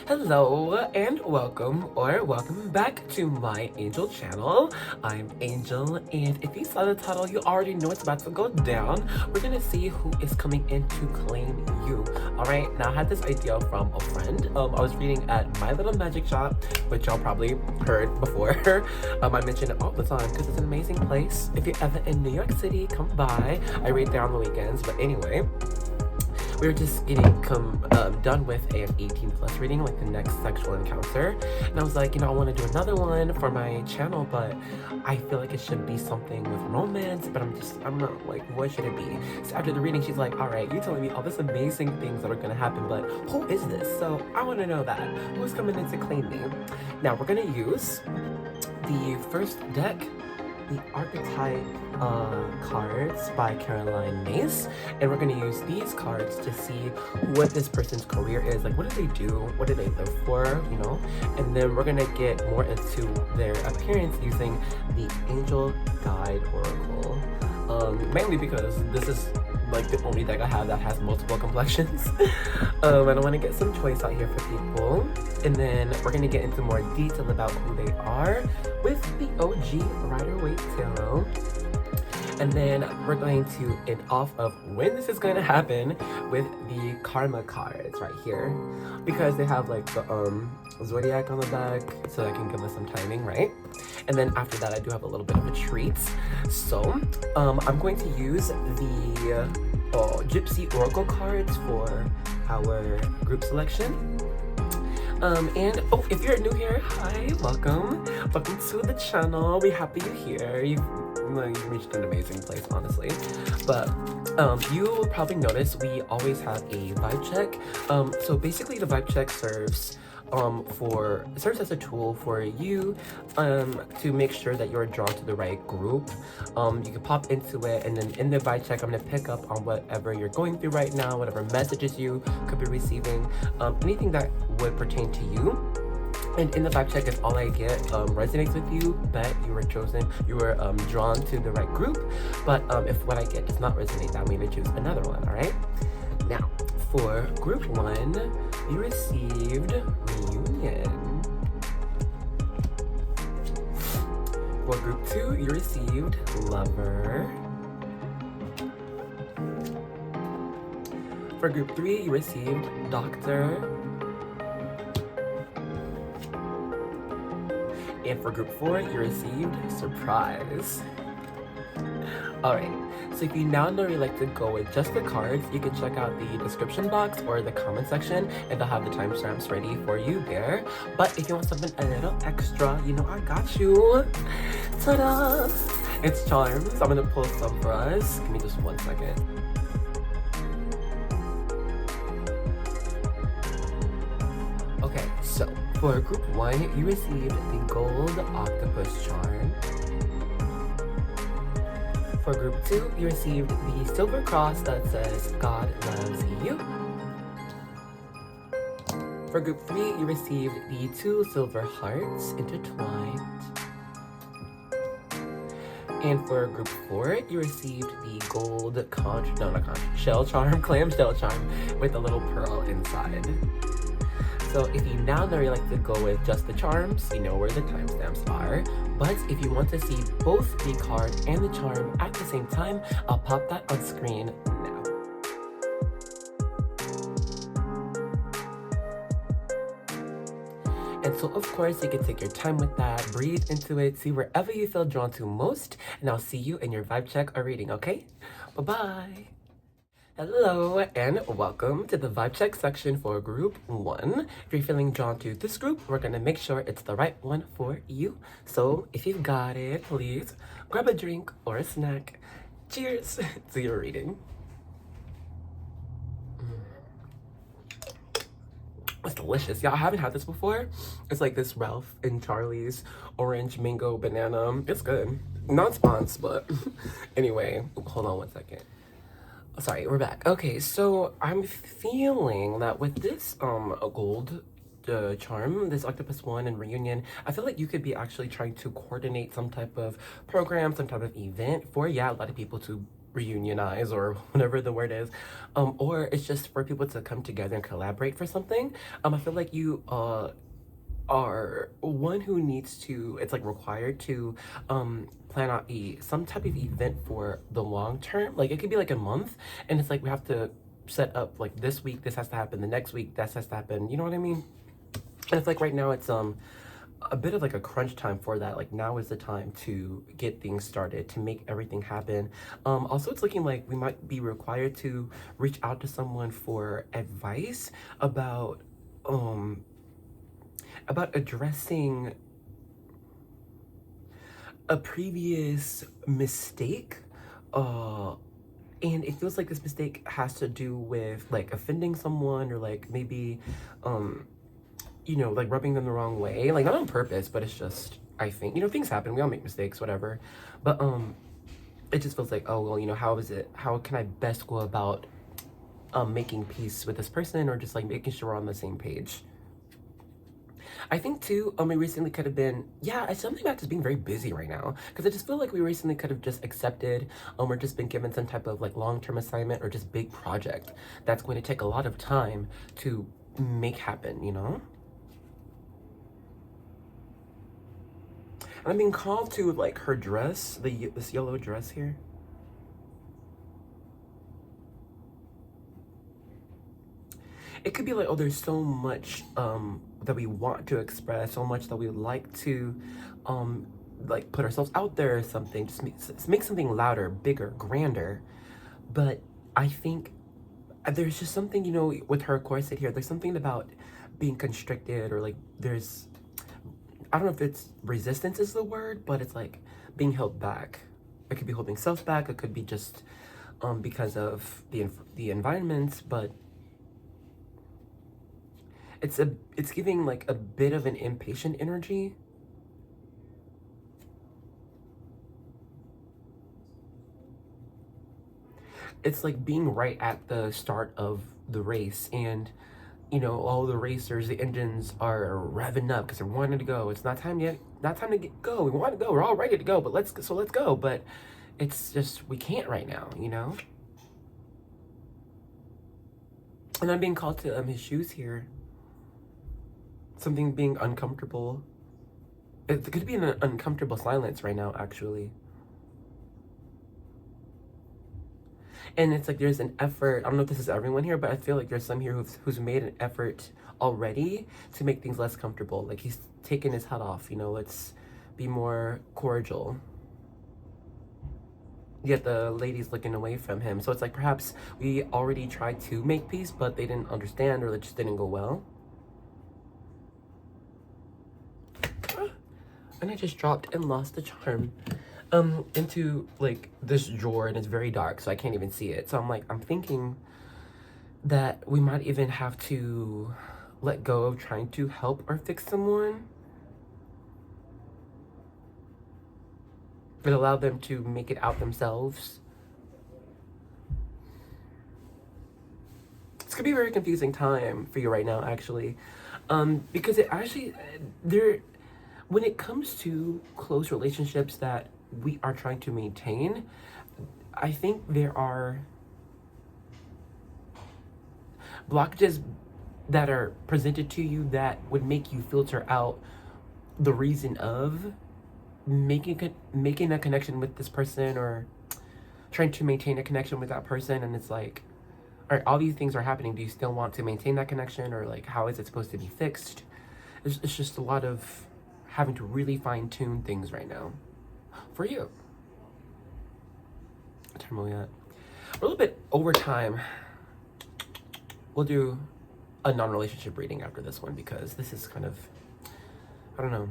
Hello and welcome back to my Angel channel. I'm Angel, and if you saw the title, you already know it's about to go down. We're gonna see who is coming in to claim you. Alright, now I had this idea from a friend. I was reading at My Little Magic Shop, which y'all probably heard before. I mention it all the time because it's an amazing place. If you're ever in New York City, come by. I read there on the weekends, but anyway. We were just getting done with an 18 plus reading, like the next sexual encounter. And I was like, I want to do another one for my channel, but I feel like it should be something with romance, but I'm not like, what should it be? So after the reading, she's like, all right, you're telling me all this amazing things that are going to happen, but who is this? So I want to know that. Who's coming in to claim me? Now we're going to use the first deck, the archetype cards by Caroline Mace, and we're going to use these cards to see what this person's career is, like what do they do, what do they live for, and then we're going to get more into their appearance using the Angel Guide Oracle, mainly because this is like the only deck I have that has multiple complexions. I don't want to get some choice out here for people, and then we're going to get into more detail about who they are with the OG Rider-Waite Tarot. And then we're going to end off of when this is going to happen with the karma cards right here, because they have like the zodiac on the back, so that can give us some timing, right? And then after that, I do have a little bit of a treat. So I'm going to use the Gypsy Oracle cards for our group selection. And if you're new here, hi, welcome to the channel. We're happy you're here. You've reached an amazing place, honestly. But you will probably notice we always have a vibe check. So basically the vibe check serves as a tool for you to make sure that you're drawn to the right group. You can pop into it, and then in the vibe check I'm going to pick up on whatever you're going through right now, whatever messages you could be receiving, anything that would pertain to you. And in the vibe check, if all I get resonates with you, bet you were drawn to the right group. But if what I get does not resonate, that means I choose another one, alright? Now, for group 1, you received Reunion. For group 2, you received Lover. For group 3, you received Doctor. And for group 4, you received Surprise. Alright, so if you now know you like to go with just the cards, you can check out the description box or the comment section, and they'll have the timestamps ready for you there. But if you want something a little extra, I got you. Ta-da! It's charms. I'm gonna pull some for us. Give me just 1 second. Okay, so for group 1, you received the Gold Octopus Charm. For group 2, you received the Silver Cross that says God loves you. For group 3, you received the 2 Silver Hearts intertwined. And for group 4, you received the Gold Shell Charm, Clamshell Charm with a little pearl inside. So if you now know you like to go with just the charms, you know where the timestamps are. But if you want to see both the card and the charm at the same time, I'll pop that on screen now. And so of course you can take your time with that, breathe into it, see wherever you feel drawn to most, and I'll see you in your vibe check or reading, okay? Bye-bye! Hello and welcome to the vibe check section for group 1. If you're feeling drawn to this group, we're gonna make sure it's the right one for you. So if you've got it, please grab a drink or a snack. Cheers to your reading. It's delicious. Y'all, I haven't had this before. It's like this Ralph and Charlie's orange mango banana. It's good. Not sponsor, but anyway, hold on 1 second. Sorry, we're back. Okay, so I'm feeling that with this gold charm, this Octopus One and Reunion, I feel like you could be actually trying to coordinate some type of program, some type of event for, a lot of people to reunionize or whatever the word is, or it's just for people to come together and collaborate for something. I feel like you are one who needs to, it's like required to plan out some type of event for the long term. Like it could be like a month, and it's like we have to set up like this week this has to happen, the next week that has to happen, you know what I mean? And it's like right now it's a bit of like a crunch time for that. Like now is the time to get things started, to make everything happen. Also, it's looking like we might be required to reach out to someone for advice about addressing a previous mistake. And it feels like this mistake has to do with like offending someone, or like maybe you know, like rubbing them the wrong way, like not on purpose, but it's just, I think, you know, things happen, we all make mistakes, whatever. But it just feels like, oh well, you know, how can I best go about making peace with this person, or just like making sure we're on the same page. I think too, we recently could have been, yeah, it's something about just being very busy right now, because I just feel like we recently could have just accepted, or just been given some type of like long-term assignment or just big project that's going to take a lot of time to make happen, you know? And I'm being called to like her dress, this yellow dress here. It could be like, oh, there's so much that we want to express, so much that we would like to like put ourselves out there or something, just make something louder, bigger, grander. But I think there's just something, you know, with her corset here, there's something about being constricted, or like there's, I don't know if it's resistance is the word, but it's like being held back. It could be holding self back, it could be just because of the environment, but it's giving like a bit of an impatient energy. It's like being right at the start of the race, and you know, all the racers, the engines are revving up because they're wanting to go. It's not time yet, not time to go. We want to go, we're all ready to go, but let's go. But it's just, we can't right now, you know? And I'm being called to his shoes here. Something being uncomfortable. It could be an uncomfortable silence right now, actually. And it's like there's an effort, I don't know if this is everyone here, but I feel like there's some here who's made an effort already to make things less comfortable. Like he's taken his hat off, you know, let's be more cordial. Yet the lady's looking away from him. So it's like perhaps we already tried to make peace, but they didn't understand, or it just didn't go well. And I just dropped and lost the charm into like this drawer, and it's very dark, so I can't even see it. So I'm thinking that we might even have to let go of trying to help or fix someone, but allow them to make it out themselves. This could be a very confusing time for you right now, actually, because it actually, when it comes to close relationships that we are trying to maintain, I think there are blockages that are presented to you that would make you filter out the reason of making a connection with this person, or trying to maintain a connection with that person. And it's like, all right, all these things are happening, do you still want to maintain that connection, or like how is it supposed to be fixed? It's just a lot of having to really fine-tune things right now for you. What time are we at? We're a little bit over time. We'll do a non-relationship reading after this one, because this is kind of, I don't know.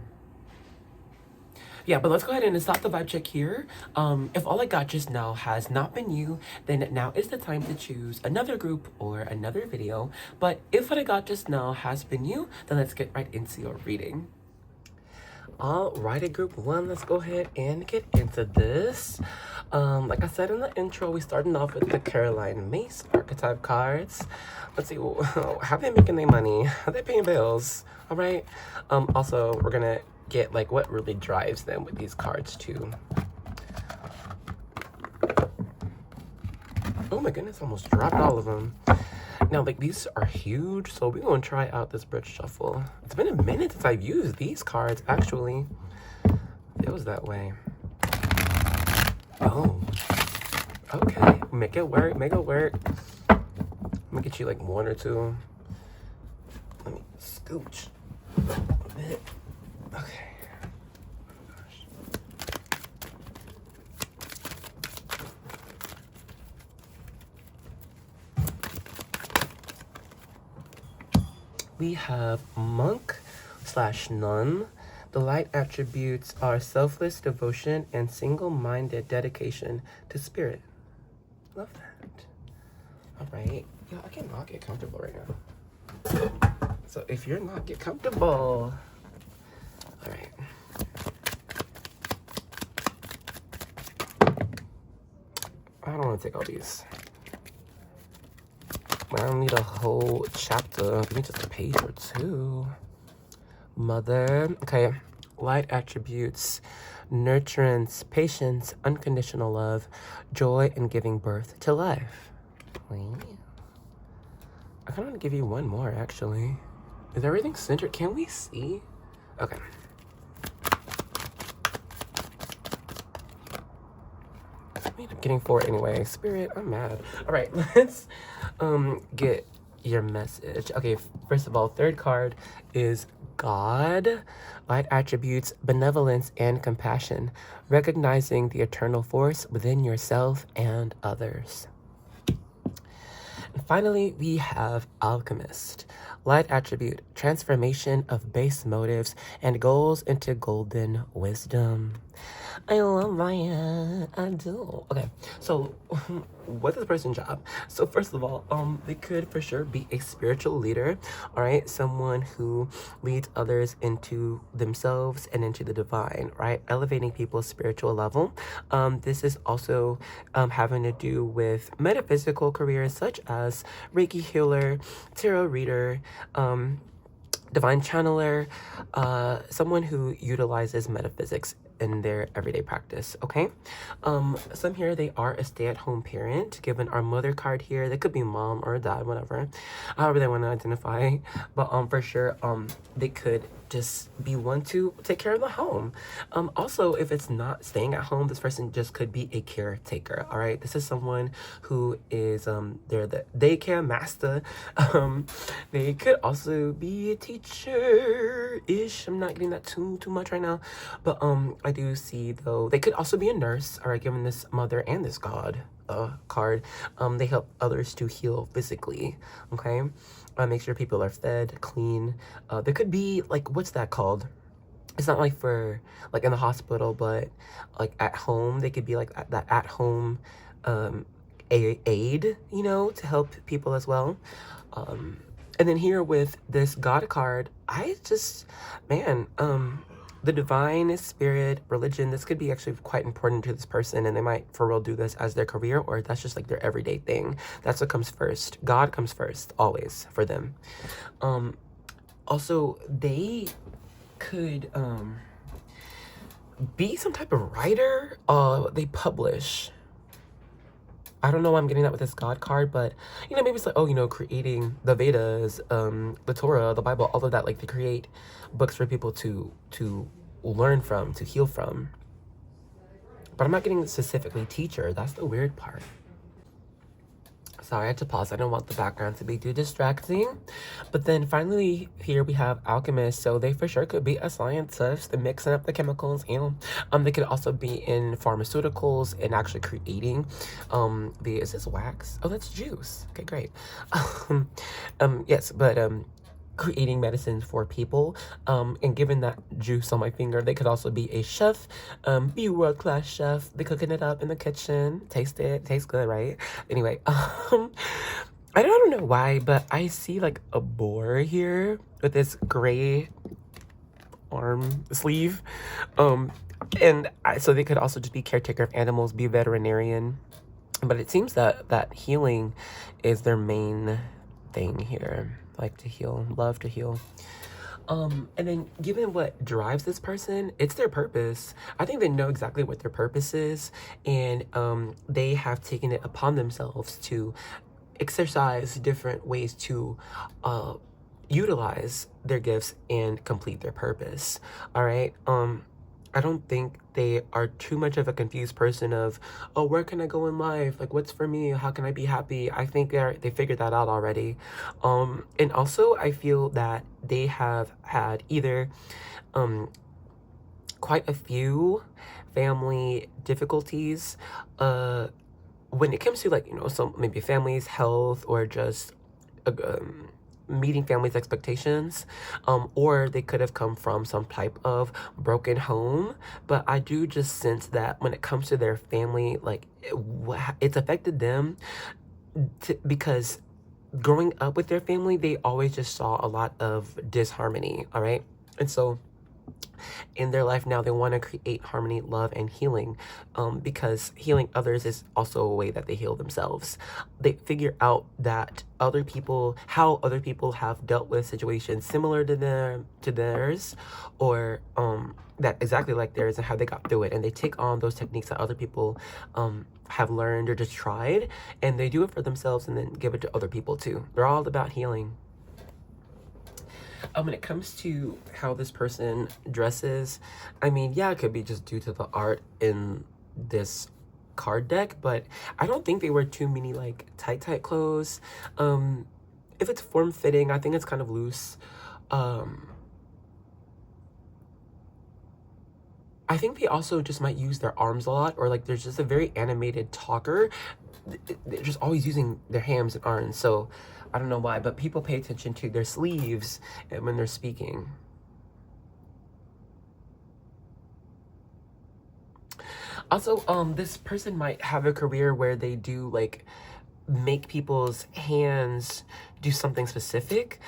Yeah, but let's go ahead and stop the vibe check here. If all I got just now has not been you, then now is the time to choose another group or another video. But if what I got just now has been you, then let's get right into your reading. Alrighty, group one, let's go ahead and get into this. Like I said in the intro, we starting off with the Caroline Mace archetype cards. Let's see, how they making their money? How they paying bills? All right. Also, we're gonna get like what really drives them with these cards too. Oh my goodness, I almost dropped all of them. Now, like, these are huge, so we're gonna try out this bridge shuffle. It's been a minute since I've used these cards, actually. It was that way. Oh. Okay. Make it work, make it work. Let me get you like one or two. Let me scooch a bit. Okay. Oh gosh. We have monk / nun. The light attributes are selfless devotion and single-minded dedication to spirit. Love that. All right. Yeah, I cannot get comfortable right now. So if you're not, get comfortable. All right. I don't want to take all these. I don't need a whole chapter. Give me just a page or two. Mother. Okay. Light attributes: nurturance, patience, unconditional love, joy, and giving birth to life. Wait. I kind of want to give you one more, actually. Is everything centered? Can we see? Okay. I end up getting 4 anyway. Spirit, I'm mad. All right, let's get your message. Okay, first of all, third card is God. Light attributes: benevolence and compassion, recognizing the eternal force within yourself and others. And finally, we have Alchemist. Light attribute: transformation of base motives and goals into golden wisdom. I love Maya. I do. Okay, so what is the person's job? So first of all, they could for sure be a spiritual leader. All right, someone who leads others into themselves and into the divine. Right, elevating people's spiritual level. This is also having to do with metaphysical careers such as Reiki healer, tarot reader, divine channeler, someone who utilizes metaphysics in their everyday practice. Okay, some here, they are a stay-at-home parent. Given our mother card here, they could be mom or dad, whatever, however they want to identify, but for sure they could just be one to take care of the home. Also, if it's not staying at home, this person just could be a caretaker. All right, this is someone who is they're the daycare master. They could also be a teacher-ish. I'm not getting that too much right now, but I do see, though, they could also be a nurse. All right, given this mother and this God card, they help others to heal physically. Okay, make sure people are fed, clean. There could be, like, what's that called? It's not like for like in the hospital, but like at home. They could be like that at home aid, you know, to help people as well. And then here with this God card, I just, man, the divine spirit, religion, this could be actually quite important to this person, and they might for real do this as their career, or that's just like their everyday thing. That's what comes first. God comes first, always, for them. Also, they could be some type of writer. They publish. I don't know why I'm getting that with this God card, but, you know, maybe it's like, oh, you know, creating the Vedas, the Torah, the Bible, all of that. Like, they create books for people to learn from, to heal from. But I'm not getting specifically teacher. That's the weird part. Sorry, I had to pause. I don't want the background to be too distracting. But then finally here we have alchemists. So they for sure could be a scientist. They're mixing up the chemicals. You know, they could also be in pharmaceuticals and actually creating is this wax? Oh, that's juice. Okay, great. Yes, but creating medicines for people, and given that juice on my finger, they could also be a chef, be a world-class chef. They're cooking it up in the kitchen. Taste it, tastes good, right? Anyway, I don't know why, but I see like a boar here with this gray arm sleeve, and so they could also just be caretaker of animals, be veterinarian, but it seems that healing is their main thing here. Like to heal, love to heal. And then given what drives this person, it's their purpose. I think they know exactly what their purpose is, and they have taken it upon themselves to exercise different ways to utilize their gifts and complete their purpose. All right. I don't think they are too much of a confused person of, oh, where can I go in life? Like, what's for me? How can I be happy? I think they figured that out already. And also I feel that they have had either quite a few family difficulties when it comes to, like, you know, some maybe family's health, or just meeting family's expectations, or they could have come from some type of broken home. But I do just sense that when it comes to their family, like, it's affected them because growing up with their family, they always just saw a lot of disharmony. All right. And so in their life now, they want to create harmony, love, and healing, because healing others is also a way that they heal themselves. They figure out that how other people have dealt with situations similar to theirs, or that exactly like theirs, and how they got through it, and they take on those techniques that other people have learned or just tried, and they do it for themselves and then give it to other people too. They're all about healing. When it comes to how this person dresses, I mean, yeah, it could be just due to the art in this card deck, but I don't think they wear too many, like, tight clothes. If it's form-fitting, I think it's kind of loose. I think they also just might use their arms a lot, or, like, there's just a very animated talker. They're just always using their hands and arms, so I don't know why, but people pay attention to their sleeves when they're speaking. Also, this person might have a career where they do, like, make people's hands do something specific.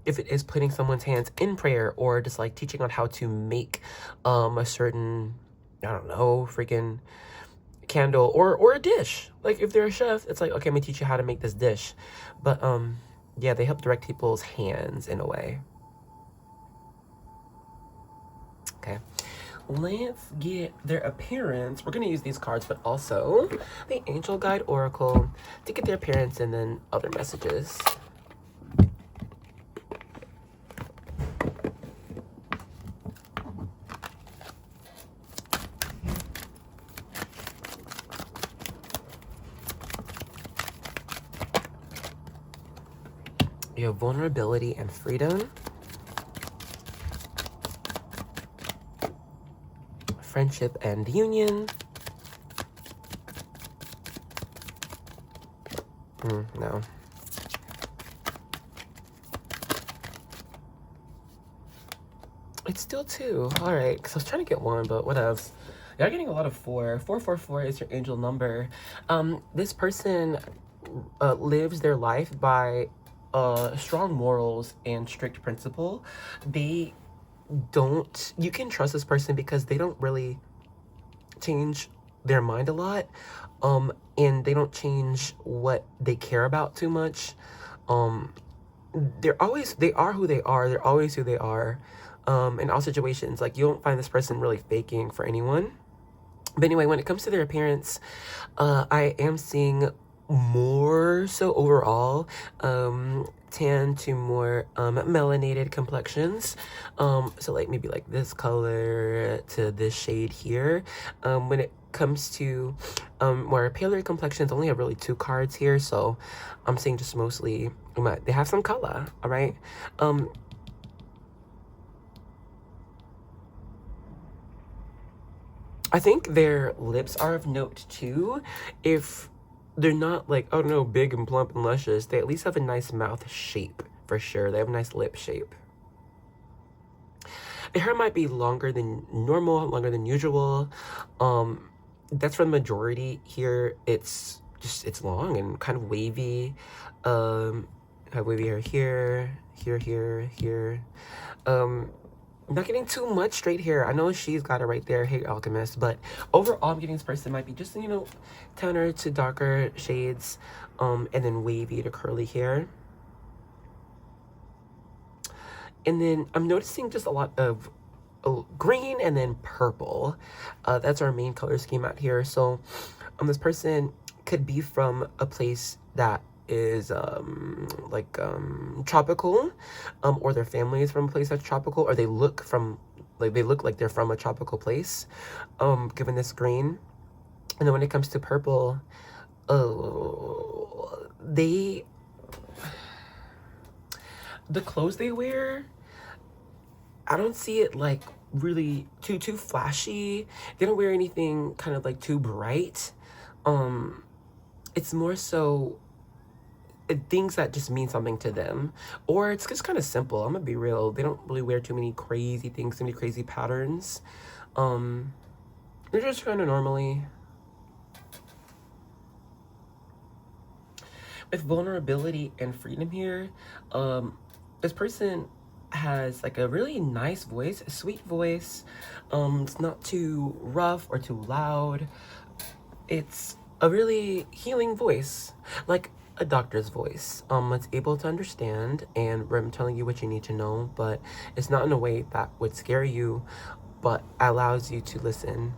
If it is putting someone's hands in prayer, or just, like, teaching on how to make a certain, I don't know, freaking candle, or a dish. Like, if they're a chef, it's like, okay, I'm gonna teach you how to make this dish. But yeah, they help direct people's hands in a way. Okay, let's get their appearance. We're gonna use these cards, but also the Angel Guide Oracle to get their appearance, and then other messages. You have vulnerability and freedom, friendship and union. No. It's still 2. All right, because I was trying to get 1, but what else? You're getting a lot of 4. 444 is your angel number. This person lives their life by strong morals and strict principle. You can trust this person because they don't really change their mind a lot, and they don't change what they care about too much. They are who they are. They're always who they are. In all situations, like, you don't find this person really faking for anyone. But anyway, when it comes to their appearance, I am seeing more so overall tan to more melanated complexions, so, like, maybe like this color to this shade here. When it comes to more paler complexions, I only have really 2 cards here, so I'm seeing just mostly they have some color. All right. I think their lips are of note too. If they're not, like, oh no, big and plump and luscious, they at least have a nice mouth shape for sure. They have a nice lip shape. The hair might be longer than normal, longer than usual. That's for the majority here. It's long and kind of wavy. Have wavy hair here. Not getting too much straight hair. I know she's got it right there, Hey Alchemist, but overall I'm getting this person might be just, you know, tanner to darker shades, and then wavy to curly hair. And then I'm noticing just a lot of green and then purple. That's our main color scheme out here. So this person could be from a place that is tropical, or their family is from a place that's tropical, or they look like they're from a tropical place, given this green. And then when it comes to purple, the clothes they wear, I don't see it like really too flashy. They don't wear anything kind of like too bright. It's more so things that just mean something to them, or it's just kind of simple. I'm gonna be real. They don't really wear too many crazy things, too many crazy patterns. They're just kind of normally. With vulnerability and freedom here, this person has like a really nice voice, a sweet voice. It's not too rough or too loud. It's a really healing voice, like a doctor's voice. It's able to understand and I'm telling you what you need to know, but it's not in a way that would scare you, but allows you to listen.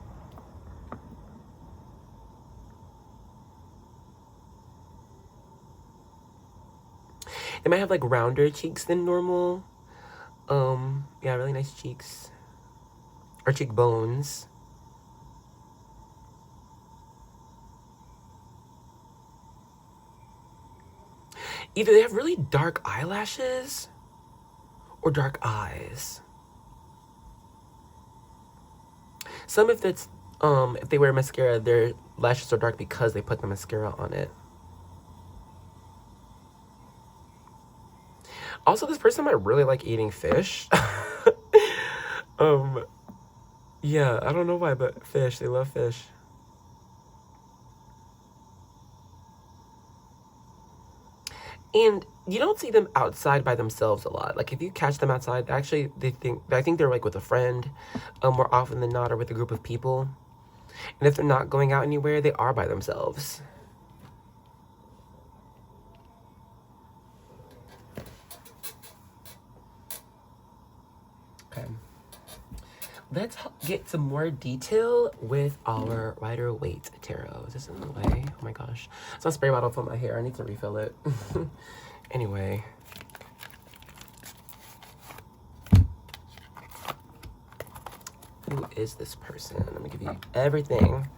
They might have like rounder cheeks than normal. Yeah, really nice cheeks. Or cheekbones. Either they have really dark eyelashes or dark eyes. Some if they wear mascara, their lashes are dark because they put the mascara on it. Also, this person might really like eating fish. Yeah, I don't know why, but fish, they love fish. And you don't see them outside by themselves a lot. Like if you catch them outside, actually I think they're like with a friend, more often than not, or with a group of people. And if they're not going out anywhere, they are by themselves. Okay. Let's get some more detail with our Rider-Waite tarot. Is this in the way? Oh my gosh. It's not spray bottle for my hair. I need to refill it. Anyway. Who is this person? Let me give you everything.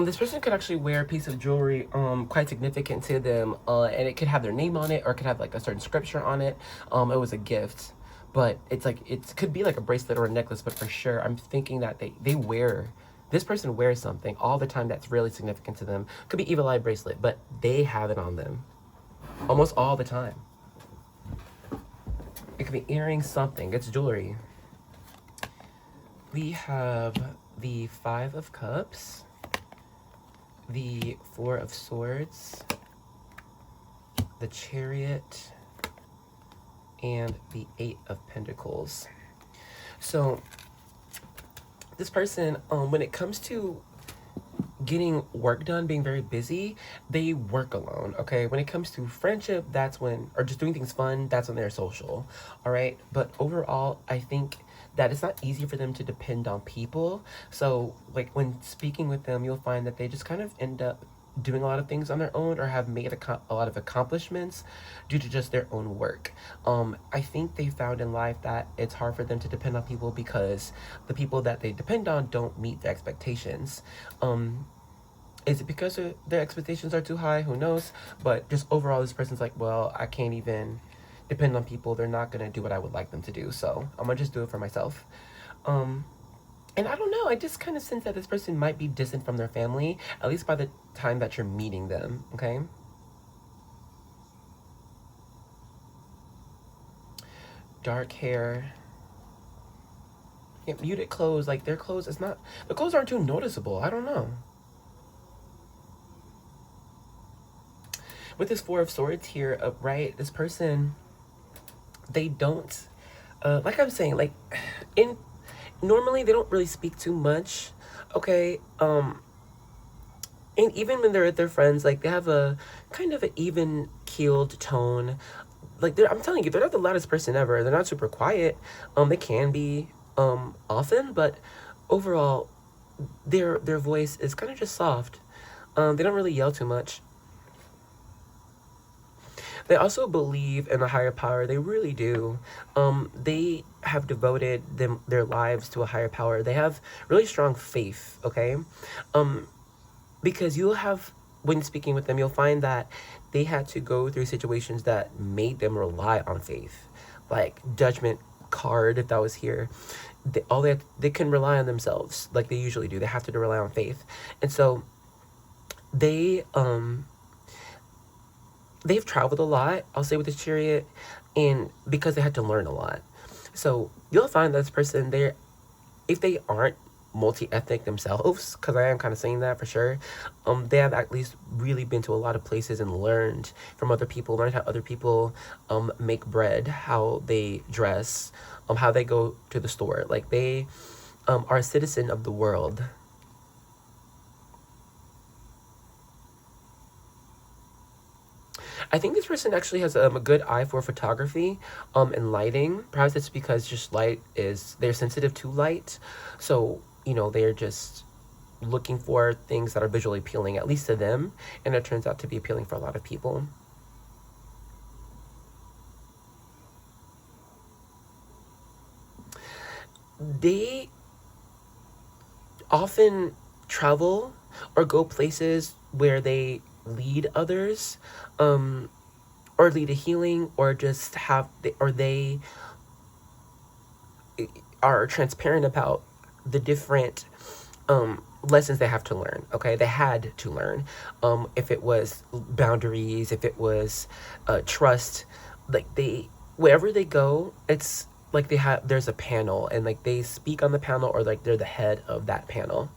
This person could actually wear a piece of jewelry quite significant to them, and it could have their name on it, or it could have like a certain scripture on it. It was a gift, but it's like it could be like a bracelet or a necklace. But for sure, I'm thinking that this person wears something all the time that's really significant to them. Could be evil eye bracelet, but they have it on them almost all the time. It could be earrings, something. It's jewelry. We have the Five of Cups, the Four of Swords, the Chariot, and the Eight of Pentacles. So this person, when it comes to getting work done, being very busy, they work alone, okay? When it comes to friendship, that's when, or just doing things fun, that's when they're social, all right? But overall, I think that it's not easy for them to depend on people. So like when speaking with them, you'll find that they just kind of end up doing a lot of things on their own, or have made a lot of accomplishments due to just their own work. I think they found in life that it's hard for them to depend on people because the people that they depend on don't meet their expectations. Is it because their expectations are too high? Who knows? But just overall, this person's like, well, I can't even depend on people. They're not going to do what I would like them to do. So I'm going to just do it for myself. And I don't know, I just kind of sense that this person might be distant from their family, at least by the time that you're meeting them, okay? Dark hair. Yeah, muted clothes, like their clothes, the clothes aren't too noticeable. I don't know. with this Four of Swords here upright, this person, they don't, like I'm saying, like, in normally they don't really speak too much, okay? And even when they're with their friends, like, they have a kind of an even keeled tone. Like, I'm telling you, they're not the loudest person ever. They're not super quiet. They can be often, but overall, their voice is kind of just soft. They don't really yell too much. They also believe in a higher power. They really do. They have devoted their lives to a higher power. They have really strong faith, okay? Because you'll have, when speaking with them, you'll find that they had to go through situations that made them rely on faith. Like Judgment card, if that was here. They can rely on themselves like they usually do. They have to rely on faith. And so they've traveled a lot, I'll say, with the Chariot, and because they had to learn a lot. So you'll find that this person, if they aren't multi-ethnic themselves, because I am kind of saying that for sure, they have at least really been to a lot of places and learned from other people, learned how other people make bread, how they dress, how they go to the store. Like, they are a citizen of the world. I think this person actually has a good eye for photography and lighting. Perhaps it's because just they're sensitive to light. So, they're just looking for things that are visually appealing, at least to them. And it turns out to be appealing for a lot of people. They often travel or go places where they lead others, or lead a healing, or just they are transparent about the different lessons they have to learn. Okay, they had to learn, if it was boundaries, if it was trust. Like, wherever they go, it's like there's a panel, and like they speak on the panel, or like they're the head of that panel.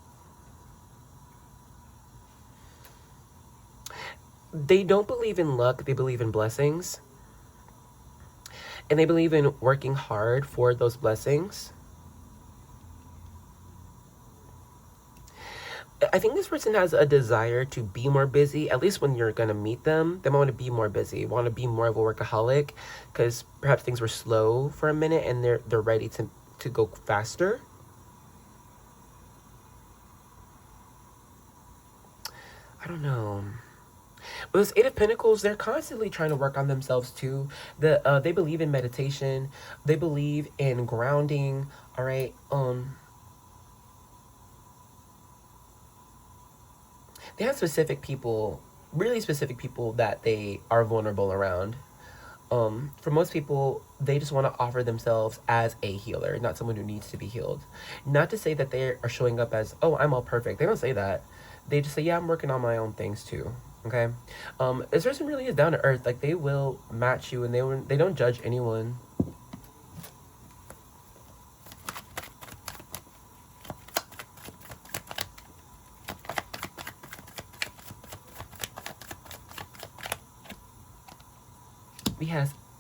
They don't believe in luck, they believe in blessings. And they believe in working hard for those blessings. I think this person has a desire to be more busy, at least when you're going to meet them. They want to be more busy, want to be more of a workaholic, because perhaps things were slow for a minute and they're ready to go faster. I don't know. But this Eight of Pentacles, they're constantly trying to work on themselves too. They believe in meditation. They believe in grounding. All right. They have specific people, really specific people that they are vulnerable around. For most people, they just want to offer themselves as a healer, not someone who needs to be healed. Not to say that they are showing up as, oh, I'm all perfect. They don't say that. They just say, yeah, I'm working on my own things too. Okay, this person really is down to earth. Like, they will match you, and they don't judge anyone.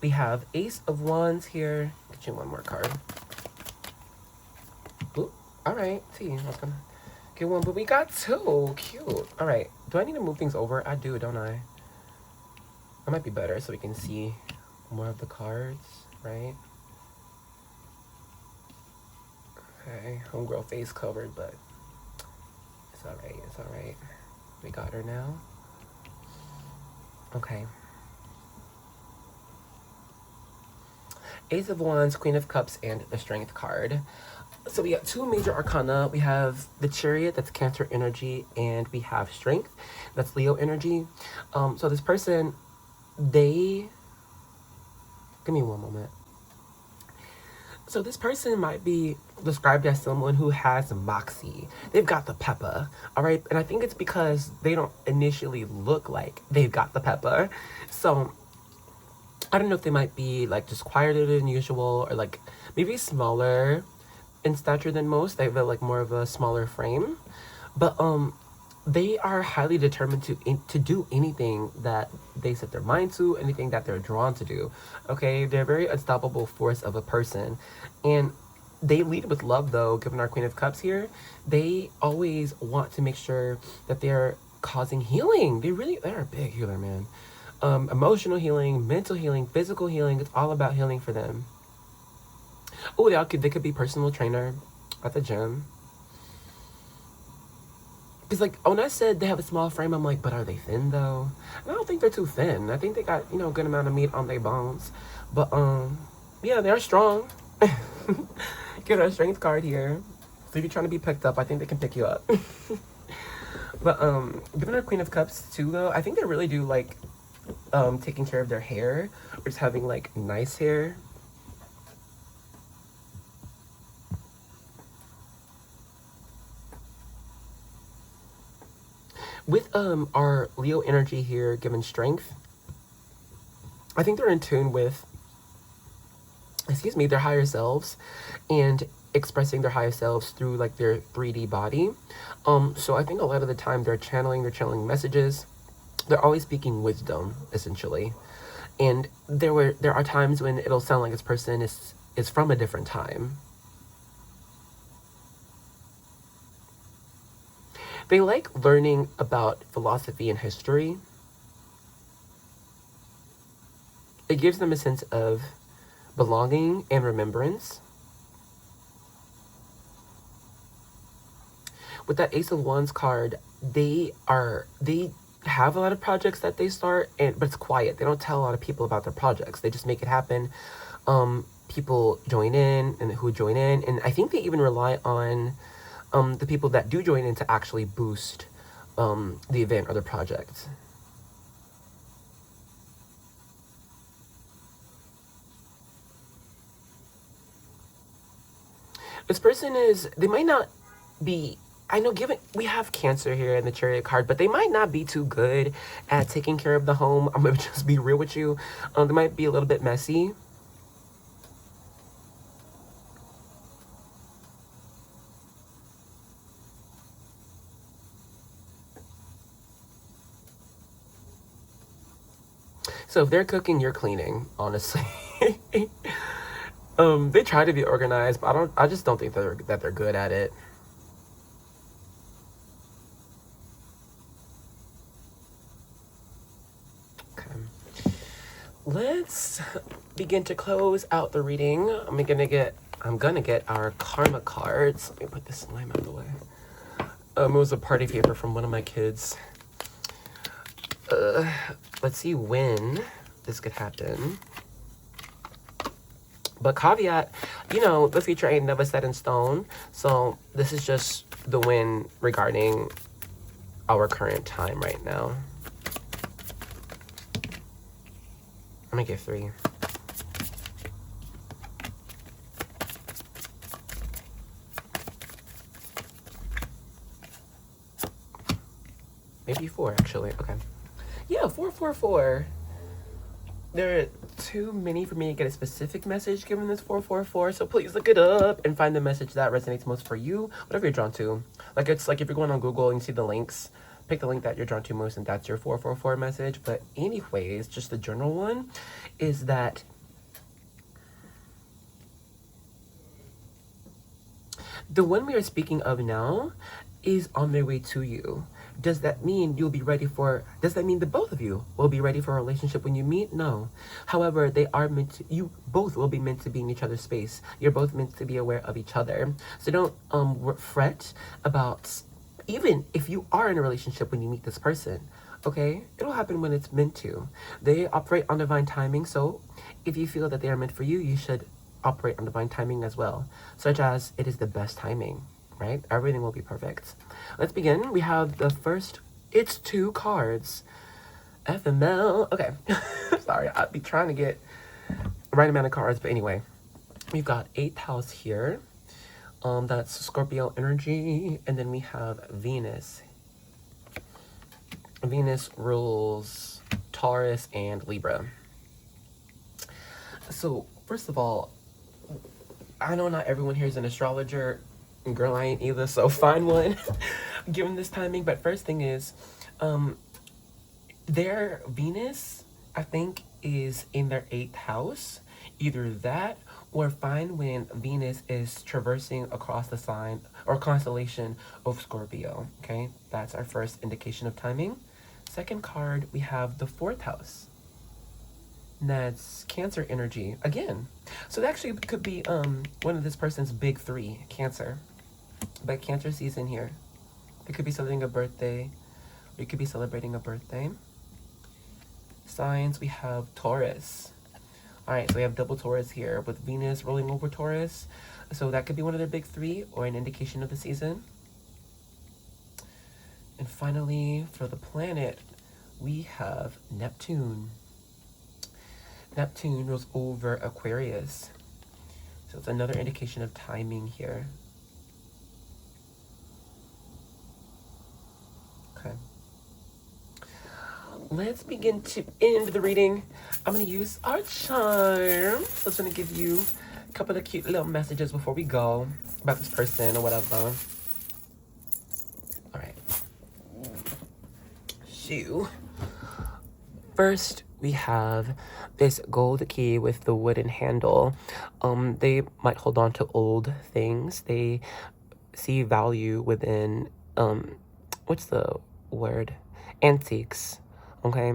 We have Ace of Wands here. Get you one more card. Ooh, all right. See, I was gonna get one, but we got two. Cute. All right. Do I need to move things over? I do, don't I? That might be better so we can see more of the cards, right? Okay, homegirl face covered, but it's all right. It's all right. We got her now. Okay. Ace of Wands, Queen of Cups, and the Strength card. So we got two major arcana. We have the Chariot, that's Cancer energy, and we have Strength, that's Leo energy. So this person, give me one moment. So this person might be described as someone who has moxie. They've got the pepper, all right? And I think it's because they don't initially look like they've got the pepper. So I don't know if they might be like just quieter than usual, or like maybe smaller in stature than most. They have like more of a smaller frame. But they are highly determined to do anything that they set their mind to, anything that they're drawn to do. Okay, they're a very unstoppable force of a person, and they lead with love. Though, given our Queen of Cups here, they always want to make sure that they're causing healing. They're a big healer, man. Emotional healing, mental healing, physical healing. It's all about healing for them. Oh, they could be personal trainer at the gym. Because, like, when I said they have a small frame, I'm like, but are they thin, though? And I don't think they're too thin. I think they got, a good amount of meat on their bones. But, yeah, they're strong. Get our strength card here. So if you're trying to be picked up, I think they can pick you up. But, given our Queen of Cups, too, though, I think they really do, like, taking care of their hair. Or just having, like, nice hair. With our Leo energy here given strength, I think they're in tune with, their higher selves, and expressing their higher selves through like their 3D body. So I think a lot of the time they're channeling messages. They're always speaking wisdom, essentially. And there are times when it'll sound like this person is from a different time. They like learning about philosophy and history. It gives them a sense of belonging and remembrance. With that Ace of Wands card, they have a lot of projects that they start, but it's quiet. They don't tell a lot of people about their projects. They just make it happen. People join in, and who join in, and I think they even rely on the people that do join in to actually boost the event or the project. This person they might not be, I know given we have Cancer here in the Chariot card, but they might not be too good at taking care of the home. I'm going to just be real with you. They might be a little bit messy. So if they're cooking, you're cleaning, honestly. They try to be organized, but I just don't think that they're good at it. Okay. Let's begin to close out the reading. I'm gonna get our karma cards. Let me put this slime out of the way. It was a party favor from one of my kids. Let's see when this could happen. But caveat, the future ain't never set in stone. So this is just the win regarding our current time right now. I'm gonna get 3. Maybe 4, actually. Okay. Yeah, 444. There are too many for me to get a specific message given this 444, so please look it up and find the message that resonates most for you, whatever you're drawn to. Like, it's like if you're going on Google and you see the links, pick the link that you're drawn to most, and that's your 444 message. But anyways, just the general one is that the one we are speaking of now is on their way to you. Does that mean does that mean the both of you will be ready for a relationship when you meet? No. However, you both will be meant to be in each other's space. You're both meant to be aware of each other. So don't fret about, even if you are in a relationship when you meet this person, okay? It'll happen when it's meant to. They operate on divine timing, so if you feel that they are meant for you, you should operate on divine timing as well, such as it is the best timing. Right? Everything will be perfect. Let's begin. We have it's 2 cards. FML. Okay. Sorry, I'd be trying to get the right amount of cards, but anyway. We've got 8th house here. That's Scorpio energy. And then we have Venus. Venus rules Taurus and Libra. So, first of all, I know not everyone here is an astrologer. Girl, I ain't either, so find one. given this timing. But first thing is, their Venus, I think, is in their 8th house. Either that or find when Venus is traversing across the sign or constellation of Scorpio. Okay, that's our first indication of timing. Second card, we have the 4th house. That's Cancer energy again. So that actually could be one of this person's big 3, Cancer. But Cancer season here. They could be celebrating a birthday. Or you could be celebrating a birthday. Signs, we have Taurus. Alright, so we have double Taurus here with Venus rolling over Taurus. So that could be one of their big 3 or an indication of the season. And finally, for the planet, we have Neptune. Neptune rolls over Aquarius. So it's another indication of timing here. Okay. Let's begin to end the reading. I'm going to use our charm. So it's going to give you a couple of cute little messages before we go about this person or whatever. All right. So, first we have this gold key with the wooden handle. They might hold on to old things. They see value within, what's the word? Antiques. Okay.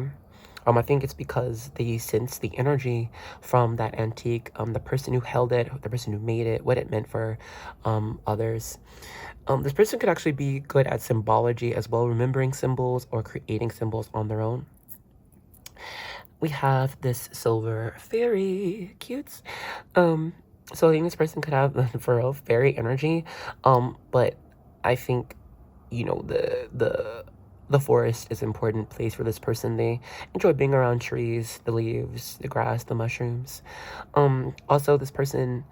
I think it's because they sense the energy from that antique, the person who held it, the person who made it, what it meant for others. This person could actually be good at symbology as well, remembering symbols or creating symbols on their own. We have this silver fairy, cute. So I think this person could have for real fairy energy. But I think, you know, the forest is an important place for this person. They enjoy being around trees, the leaves, the grass, the mushrooms. Also, this person,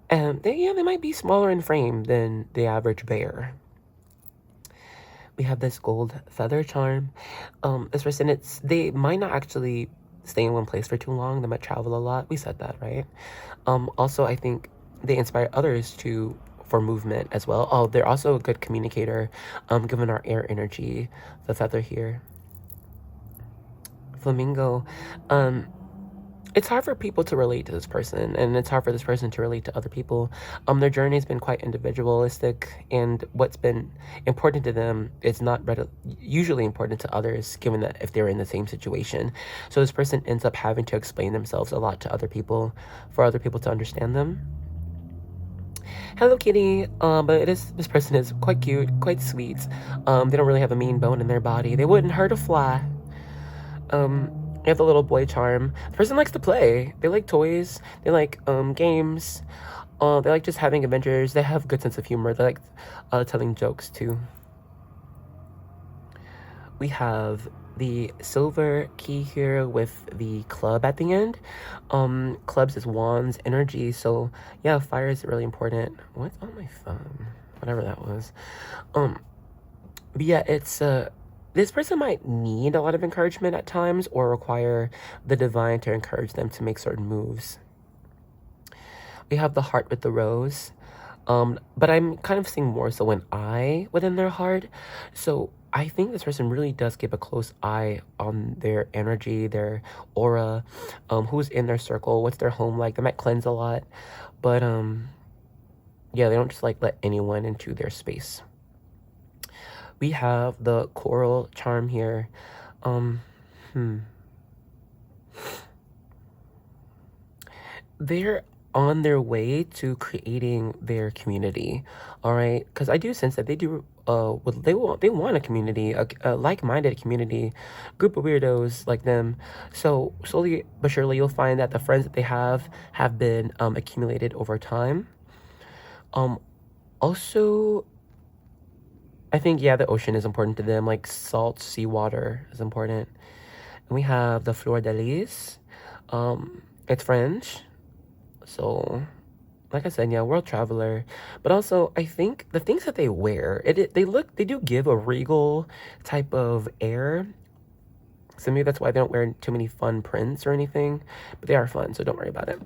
they might be smaller in frame than the average bear. We have this gold feather charm. This person, they might not actually stay in one place for too long. They might travel a lot. We said that, right? Also, I think they inspire others for movement as well. Oh, they're also a good communicator, given our air energy, the feather here. Flamingo. It's hard for people to relate to this person, and it's hard for this person to relate to other people. Their journey has been quite individualistic, and what's been important to them is not usually important to others, given that if they're in the same situation. So this person ends up having to explain themselves a lot to other people, for other people to understand them. Hello Kitty, but this person is quite cute, quite sweet. They don't really have a mean bone in their body. They wouldn't hurt a fly. They have the little boy charm. The person likes to play. They like toys. They like games. They like just having adventures. They have a good sense of humor. They like telling jokes too. We have the silver key here with the club at the end. Clubs is wands energy, so yeah, fire is really important. What's on my phone? Whatever that was. But yeah, it's this person might need a lot of encouragement at times or require the divine to encourage them to make certain moves. We have the heart with the rose. But I'm kind of seeing more so an eye within their heart. So I think this person really does keep a close eye on their energy, their aura, who's in their circle, what's their home like. They might cleanse a lot, but yeah, they don't just like let anyone into their space. We have the coral charm here. They're on their way to creating their community, all right? Because I do sense that they do they want a community, a like-minded community, group of weirdos like them. So slowly but surely you'll find that the friends that they have been accumulated over time. Also, I think, yeah, the ocean is important to them, like salt, seawater is important. And we have the fleur de lis. It's French. So, like I said, yeah, world traveler. But also, I think the things that they wear, they do give a regal type of air. So maybe that's why they don't wear too many fun prints or anything. But they are fun, so don't worry about it.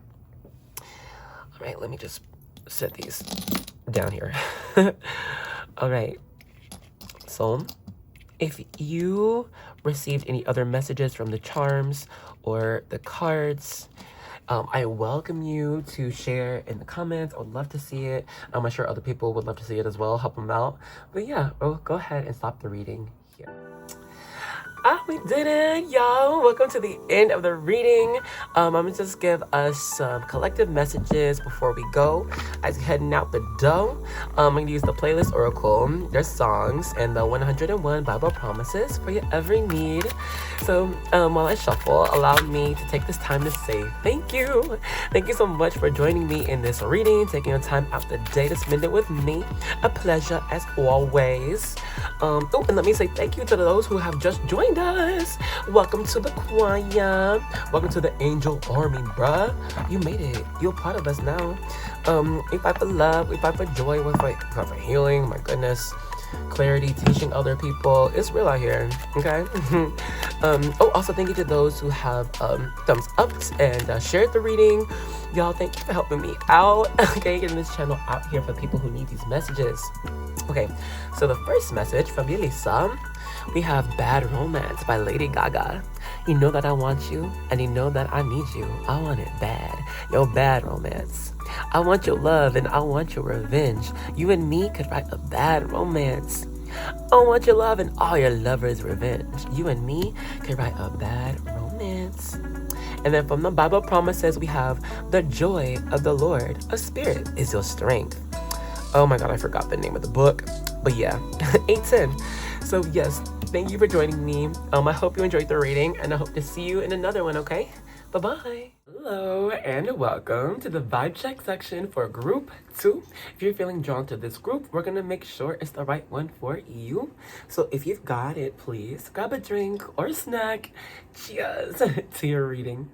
All right, let me just set these down here. All right. So if you received any other messages from the charms or the cards, I welcome you to share in the comments. I would love to see it. I'm sure other people would love to see it as well. Help them out. But yeah, we'll go ahead and stop the reading here. We did it, y'all. Welcome to the end of the reading. I'm gonna just give us some collective messages before we go. As you're heading out the door, I'm gonna use the playlist oracle, their songs, and the 101 Bible promises for your every need. So while I shuffle, allow me to take this time to say thank you. Thank you so much for joining me in this reading, taking your time out the day to spend it with me. A pleasure as always. Oh, and let me say thank you to those who have just joined us. Welcome to the choir. Welcome to the angel army, bruh. You made it. You're part of us now. We fight for love. We fight for joy. We fight for healing. My goodness. Clarity, teaching other people. It's real out here, okay? Also thank you to those who have thumbs up and shared the reading. Y'all, thank you for helping me out, okay? Getting this channel out here for people who need these messages. Okay, so the first message from Yelisa, we have Bad Romance by Lady Gaga. You know that I want you, and you know that I need you. I want it bad, your bad romance. I want your love, and I want your revenge. You and me could write a bad romance. I want your love and all your lovers' revenge. You and me could write a bad romance. And then from the Bible promises, we have the joy of the Lord. A spirit is your strength. Oh my God, I forgot the name of the book. But yeah, 8:10. So yes, thank you for joining me. I hope you enjoyed the reading, and I hope to see you in another one, okay? Bye-bye. Hello, and welcome to the vibe check section for group 2. If you're feeling drawn to this group, we're gonna make sure it's the right one for you. So if you've got it, please grab a drink or a snack. Cheers to your reading.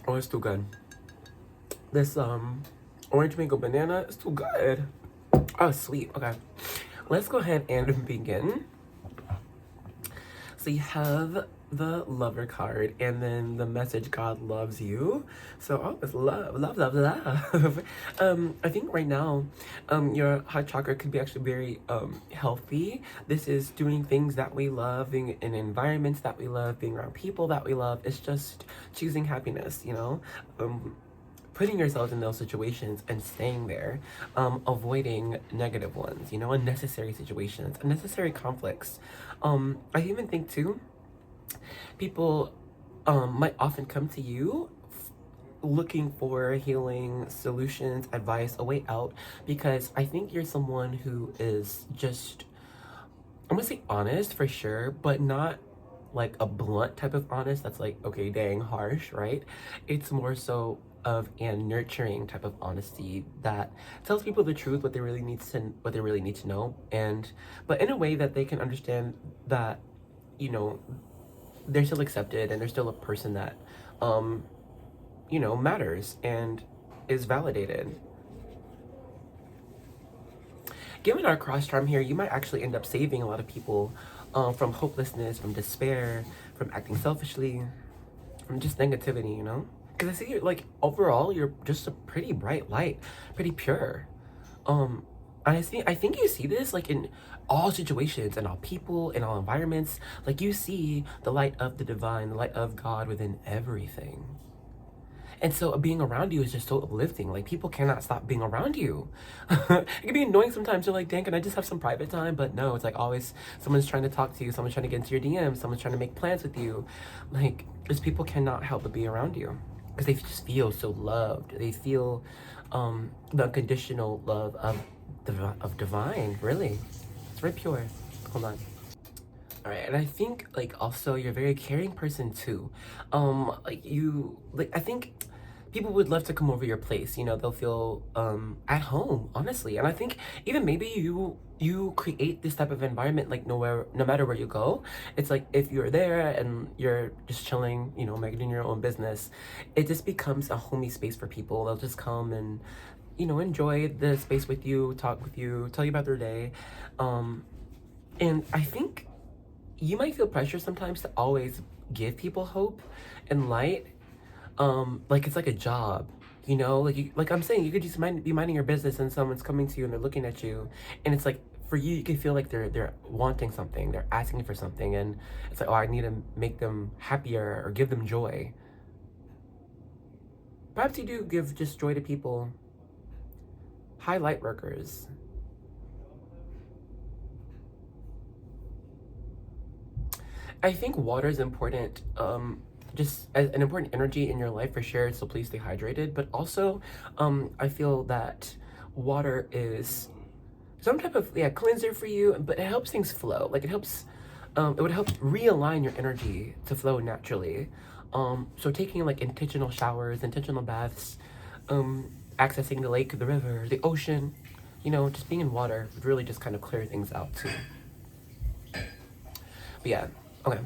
Oh, it's too good. This orange mango banana is too good. Oh, sweet. Okay, let's go ahead and begin. So you have the lover card, and then the message, God loves you. So oh, it's love, love, love, love. I think right now, your heart chakra could be actually very healthy. This is doing things that we love, being in environments that we love, being around people that we love. It's just choosing happiness, you know. Putting yourself in those situations and staying there, avoiding negative ones, you know, unnecessary situations, unnecessary conflicts. I even think too, people might often come to you looking for healing solutions, advice, a way out, because I think you're someone who is just, I'm gonna say honest for sure, but not like a blunt type of honest that's like, okay, dang harsh, right? It's more so of a nurturing type of honesty that tells people the truth, what they really need to know, but in a way that they can understand that, you know, they're still accepted and they're still a person that you know, matters and is validated. Given our cross charm here, you might actually end up saving a lot of people from hopelessness, from despair, from acting selfishly, from just negativity, you know? Because I see you're like, overall, you're just a pretty bright light, pretty pure. I think you see this like in all situations and all people, in all environments. Like you see the light of the divine, the light of God within everything. And so being around you is just so uplifting. Like people cannot stop being around you. It can be annoying sometimes. You're like, dang, can I just have some private time? But no, it's like always someone's trying to talk to you. Someone's trying to get into your DMs. Someone's trying to make plans with you. Like, just people cannot help but be around you because they just feel so loved. They feel the unconditional love of divine, really. It's very pure. Hold on. All right, and I think like also you're a very caring person too. I think people would love to come over your place, you know, they'll feel at home, honestly. And I think even maybe you create this type of environment like no matter where you go. It's like if you're there and you're just chilling, you know, making your own business, it just becomes a homey space for people. They'll just come and, you know, enjoy the space with you, talk with you, tell you about their day. And I think you might feel pressure sometimes to always give people hope and light. Like it's like a job, You know, like I'm saying, you could just be minding your business and someone's coming to you and they're looking at you, and it's like for you, you can feel like they're wanting something, they're asking for something, and it's like, oh, I need to make them happier or give them joy. Perhaps you do give just joy to people. High light workers. I think water is important, just as an important energy in your life for sure, so please stay hydrated. But also, I feel that water is some type of cleanser for you, but it helps things flow. Like it helps, it would help realign your energy to flow naturally. So taking like intentional showers, intentional baths, accessing the lake, the river, the ocean, you know, just being in water would really just kind of clear things out too. But yeah, okay.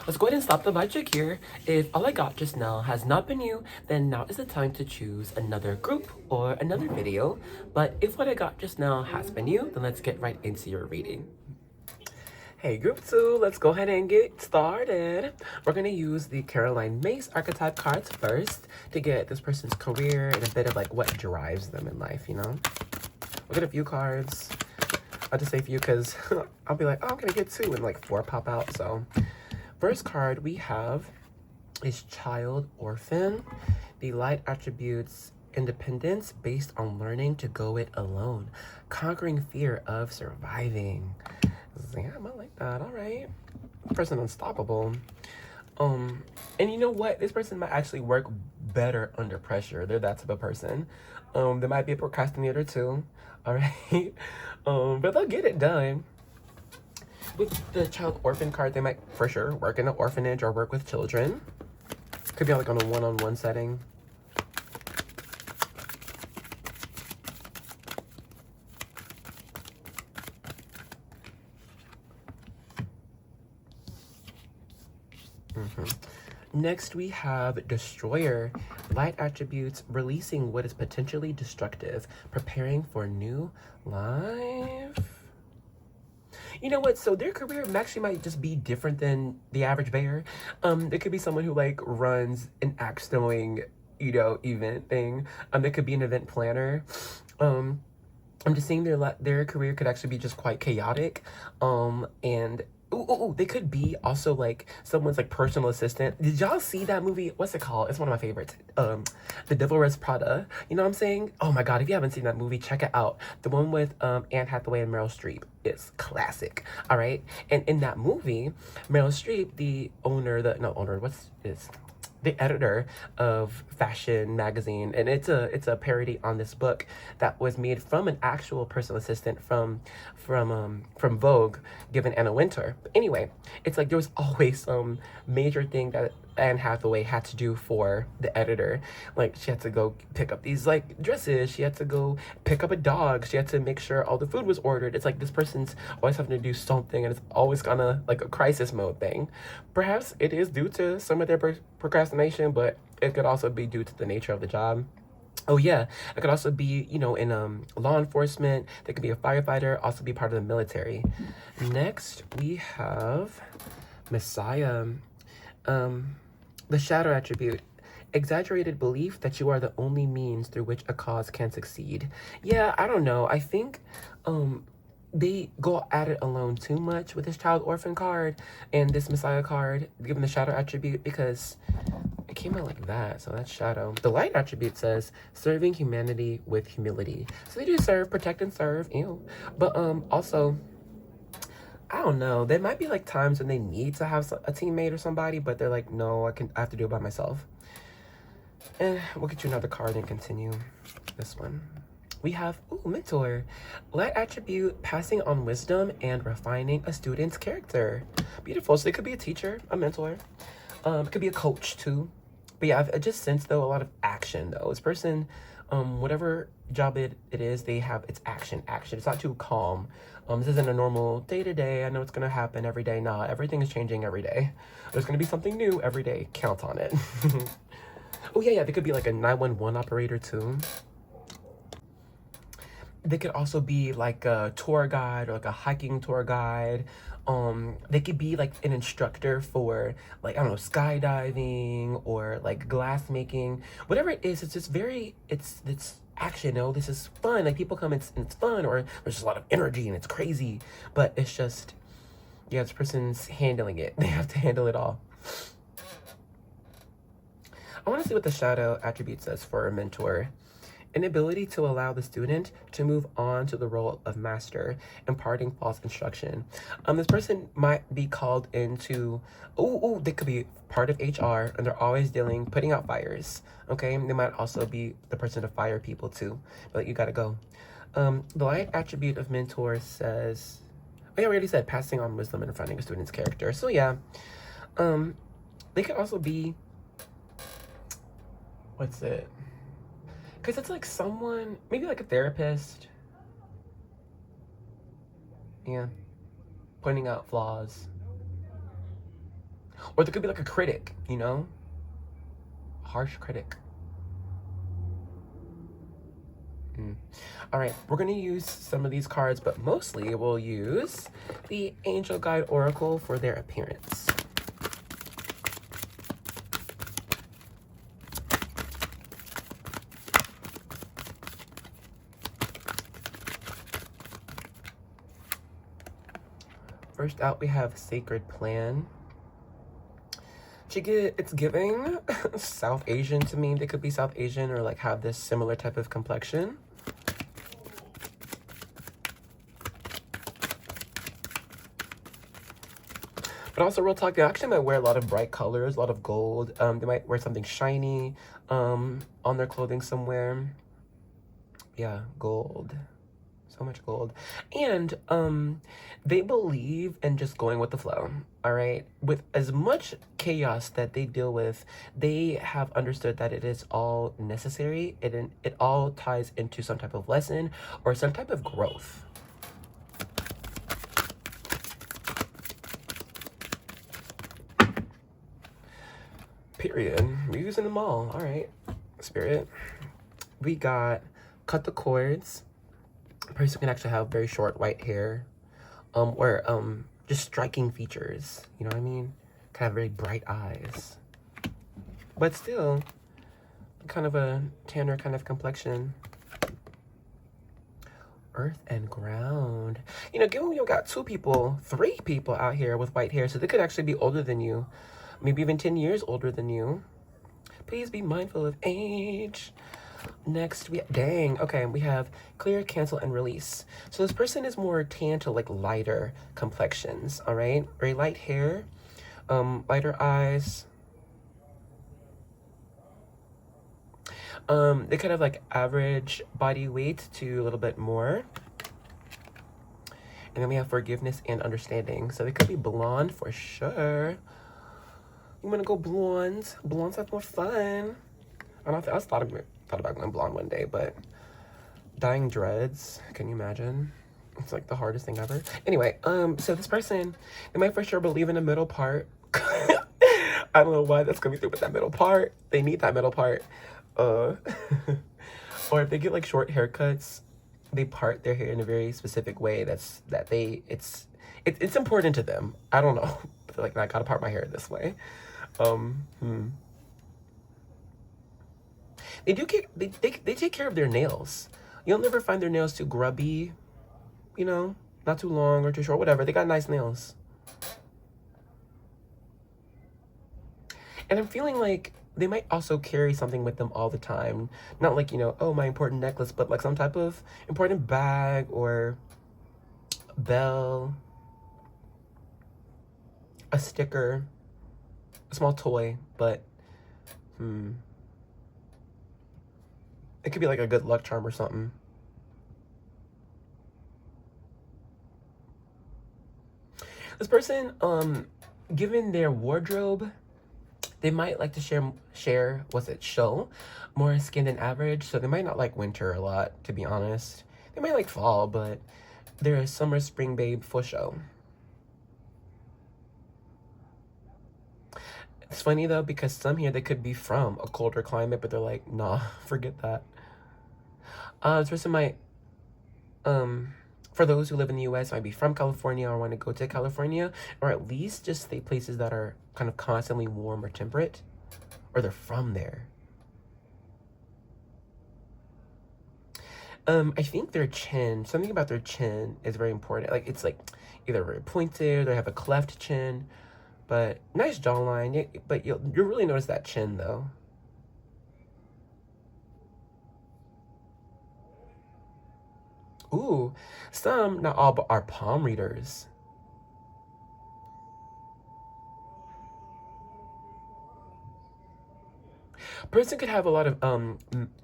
Let's go ahead and stop the vibe check here. If all I got just now has not been you, then now is the time to choose another group or another video. But if what I got just now has been you, then let's get right into your reading. Hey, group 2, let's go ahead and get started. We're going to use the Caroline Mace archetype cards first to get this person's career and a bit of like what drives them in life, you know? We'll get a few cards. I'll just say few because I'll be like, oh, I'm going to get 2 and like 4 pop out, so... First card we have is Child Orphan. The light attributes independence based on learning to go it alone. Conquering fear of surviving. Yeah, I like that. All right. Person unstoppable. And you know what? This person might actually work better under pressure. They're that type of person. They might be a procrastinator too. All right. But they'll get it done. With the Child Orphan card, they might for sure work in an orphanage or work with children. Could be like on a one-on-one setting. Next, we have Destroyer. Light attributes, releasing what is potentially destructive, preparing for new life. You know what? So their career actually might just be different than the average bear. There could be someone who like runs an axe throwing, you know, event thing. There could be an event planner. I'm just seeing their career could actually be just quite chaotic. And they could be also like someone's like personal assistant. Did y'all see that movie? What's it called? It's one of my favorites. The Devil Wears Prada. You know what I'm saying? Oh my god, if you haven't seen that movie, check it out. The one with Anne Hathaway and Meryl Streep. It's classic. All right. And in that movie, Meryl Streep, the editor of Fashion magazine, and it's a parody on this book that was made from an actual personal assistant from Vogue, given Anna Wintour. But anyway, it's like there was always some major thing that Anne Hathaway had to do for the editor. Like she had to go pick up these like dresses, she had to go pick up a dog, she had to make sure all the food was ordered. It's like this person's always having to do something, and it's always kinda like a crisis mode thing. Perhaps it is due to some of their procrastination, but it could also be due to the nature of the job. Oh yeah, it could also be, you know, in law enforcement. They could be a firefighter, also be part of the military. Next, we have Messiah. The shadow attribute. Exaggerated belief that you are the only means through which a cause can succeed. Yeah, I don't know. I think they go at it alone too much with this Child Orphan card and this Messiah card, given the shadow attribute, because it came out like that, so that's shadow. The light attribute says serving humanity with humility. So they do serve, protect and serve, ew. But also, I don't know, there might be like times when they need to have a teammate or somebody, but they're like, no, I have to do it by myself. And we'll get you another card and continue this one. We have, mentor. Light attribute, passing on wisdom and refining a student's character. Beautiful. So they could be a teacher, a mentor. It could be a coach too. But yeah, I just sense though a lot of action though. This person, whatever job it is, they have its action. It's not too calm. This isn't a normal day-to-day. I know it's gonna happen every day. Nah, everything is changing every day. There's gonna be something new every day. Count on it. Oh yeah, they could be like a 911 operator too. They could also be like a tour guide or like a hiking tour guide. They could be like an instructor for, like, I don't know, skydiving or like glass making, whatever it is. It's just very, it's action. You know, this is fun. Like, people come, and it's fun, or there's just a lot of energy and it's crazy, but it's just, yeah, this person's handling it. They have to handle it all. I want to see what the shadow attribute says for a mentor. An ability to allow the student to move on to the role of master, imparting false instruction. This person might be called into, they could be part of HR, and they're always putting out fires. Okay, they might also be the person to fire people too, but you gotta go. The light attribute of mentor says, oh yeah, we already said passing on wisdom and refining a student's character. So yeah, they could also be, what's it? Because it's like someone, maybe like a therapist. Yeah. Pointing out flaws. Or there could be like a critic, you know? A harsh critic. All right, we're going to use some of these cards, but mostly we'll use the Angel Guide Oracle for their appearance. First out, we have Sacred Plan. It's giving South Asian to me. They could be South Asian or like have this similar type of complexion. But also, real talk, they actually might wear a lot of bright colors, a lot of gold. They might wear something shiny on their clothing somewhere. Yeah, gold. So much gold. And they believe in just going with the flow. All right, with as much chaos that they deal with, they have understood that it is all necessary. It all ties into some type of lesson or some type of growth. Period. We're using them all. All right, Spirit. We got cut the cords. A person can actually have very short white hair, or just striking features. You know what I mean? Kind of very bright eyes, but still kind of a tanner kind of complexion. Earth and ground. You know, given you got 3 people out here with white hair, so they could actually be older than you, maybe even 10 years older than you. Please be mindful of age. Next, we have clear, cancel, and release. So this person is more tan to like lighter complexions, all right? Very light hair, lighter eyes. They kind of like average body weight to a little bit more. And then we have forgiveness and understanding. So they could be blonde for sure. You want to go blonde? Blondes have more fun. I thought about going blonde one day, but dyeing dreads, can you imagine? It's like the hardest thing ever. Anyway, so this person, they might for sure believe in the middle part. I don't know why that's coming through with that middle part. They need that middle part. Or if they get like short haircuts, they part their hair in a very specific way it's important to them. I don't know. Like, I gotta part my hair this way. They take care of their nails. You'll never find their nails too grubby, you know, not too long or too short, whatever. They got nice nails. And I'm feeling like they might also carry something with them all the time. Not like, you know, oh, my important necklace, but like some type of important bag or bell, a sticker, a small toy, but it could be like a good luck charm or something. This person, given their wardrobe, they might like to show more skin than average. So they might not like winter a lot, to be honest. They might like fall, but they're a summer, spring babe for show. It's funny though, because some here, they could be from a colder climate, but they're like, nah, forget that. This person might For those who live in the US, might be from California or want to go to California, or at least just stay places that are kind of constantly warm or temperate, or they're from there. I think their chin, something about their chin is very important. Like, it's like either very pointed or they have a cleft chin, but nice jawline. Yeah, but you'll really notice that chin though. Ooh, some, not all, but are palm readers. Person could have a lot of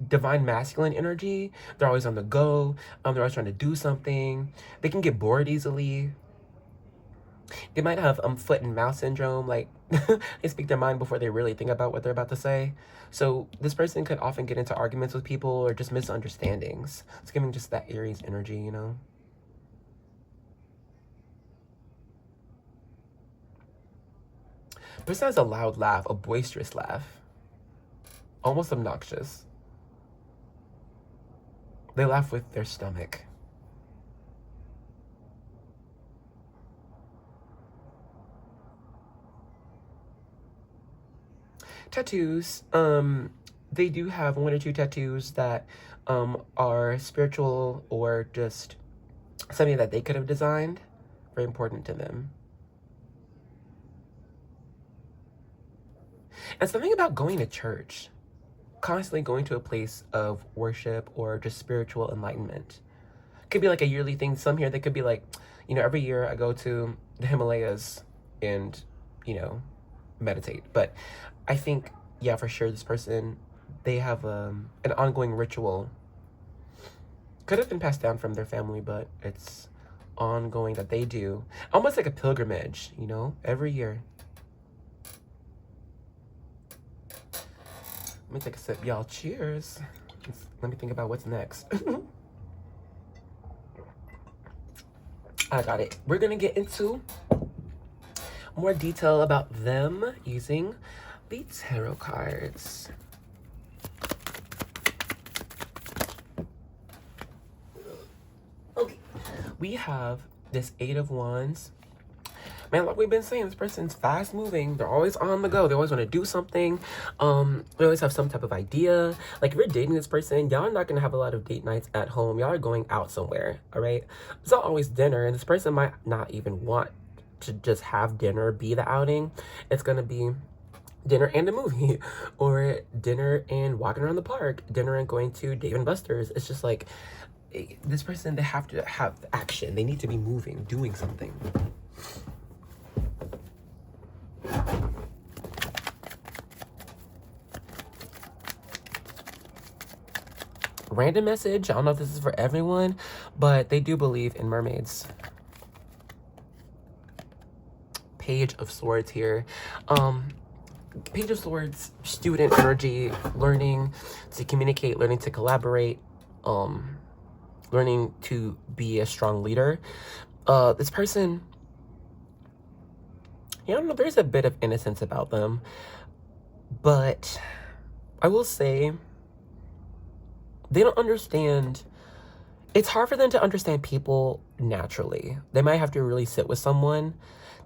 divine masculine energy. They're always on the go. They're always trying to do something. They can get bored easily. They might have foot and mouth syndrome, like they speak their mind before they really think about what they're about to say. So this person could often get into arguments with people or just misunderstandings. It's giving just that Aries energy, you know? Person has a loud laugh, a boisterous laugh. Almost obnoxious. They laugh with their stomach. Tattoos. They do have 1 or 2 tattoos that are spiritual or just something that they could have designed. Very important to them. And something about going to church. Constantly going to a place of worship or just spiritual enlightenment. Could be like a yearly thing. Some here, they could be like, you know, every year I go to the Himalayas and, you know, meditate. But I think, yeah, for sure, this person, they have an ongoing ritual. Could have been passed down from their family, but it's ongoing that they do. Almost like a pilgrimage, you know, every year. Let me take a sip, y'all. Cheers. Let me think about what's next. I got it. We're gonna get into more detail about them using the tarot cards. Okay, we have this 8 of Wands. Man, like we've been saying, this person's fast moving. They're always on the go. They always want to do something. They always have some type of idea. Like if you're dating this person, y'all are not gonna have a lot of date nights at home. Y'all are going out somewhere, all right? It's not always dinner, and this person might not even want to just have dinner be the outing. It's gonna be dinner and a movie, or dinner and walking around the park, dinner and going to Dave & Buster's. It's just like, this person, they have to have action. They need to be moving, doing something. Random message. I don't know if this is for everyone, but they do believe in mermaids. Page of Swords here. Page of Swords, student energy, learning to communicate, learning to collaborate, learning to be a strong leader. This person, I don't know, there's a bit of innocence about them, but I will say they don't understand. It's hard for them to understand people naturally. They might have to really sit with someone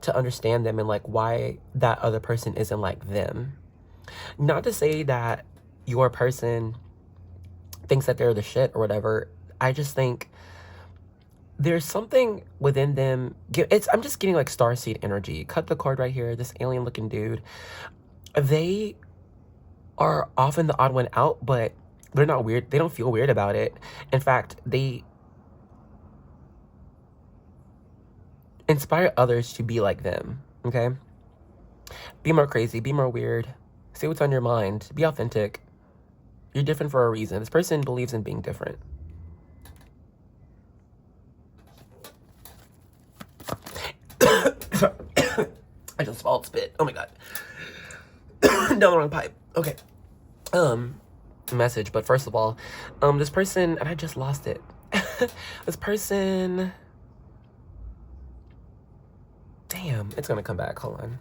to understand them and like why that other person isn't like them. Not to say that your person thinks that they're the shit or whatever. I just think there's something within them. I'm just getting like starseed energy. Cut the cord right here. This alien looking dude. They are often the odd one out, but they're not weird. They don't feel weird about it. In fact, they inspire others to be like them, okay? Be more crazy, be more weird. Say what's on your mind. Be authentic. You're different for a reason. This person believes in being different. I just swallowed spit. Oh my god. Down the wrong pipe. Okay. Message, but first of all, this person, and I just lost it. This person, damn, it's gonna come back. Hold on.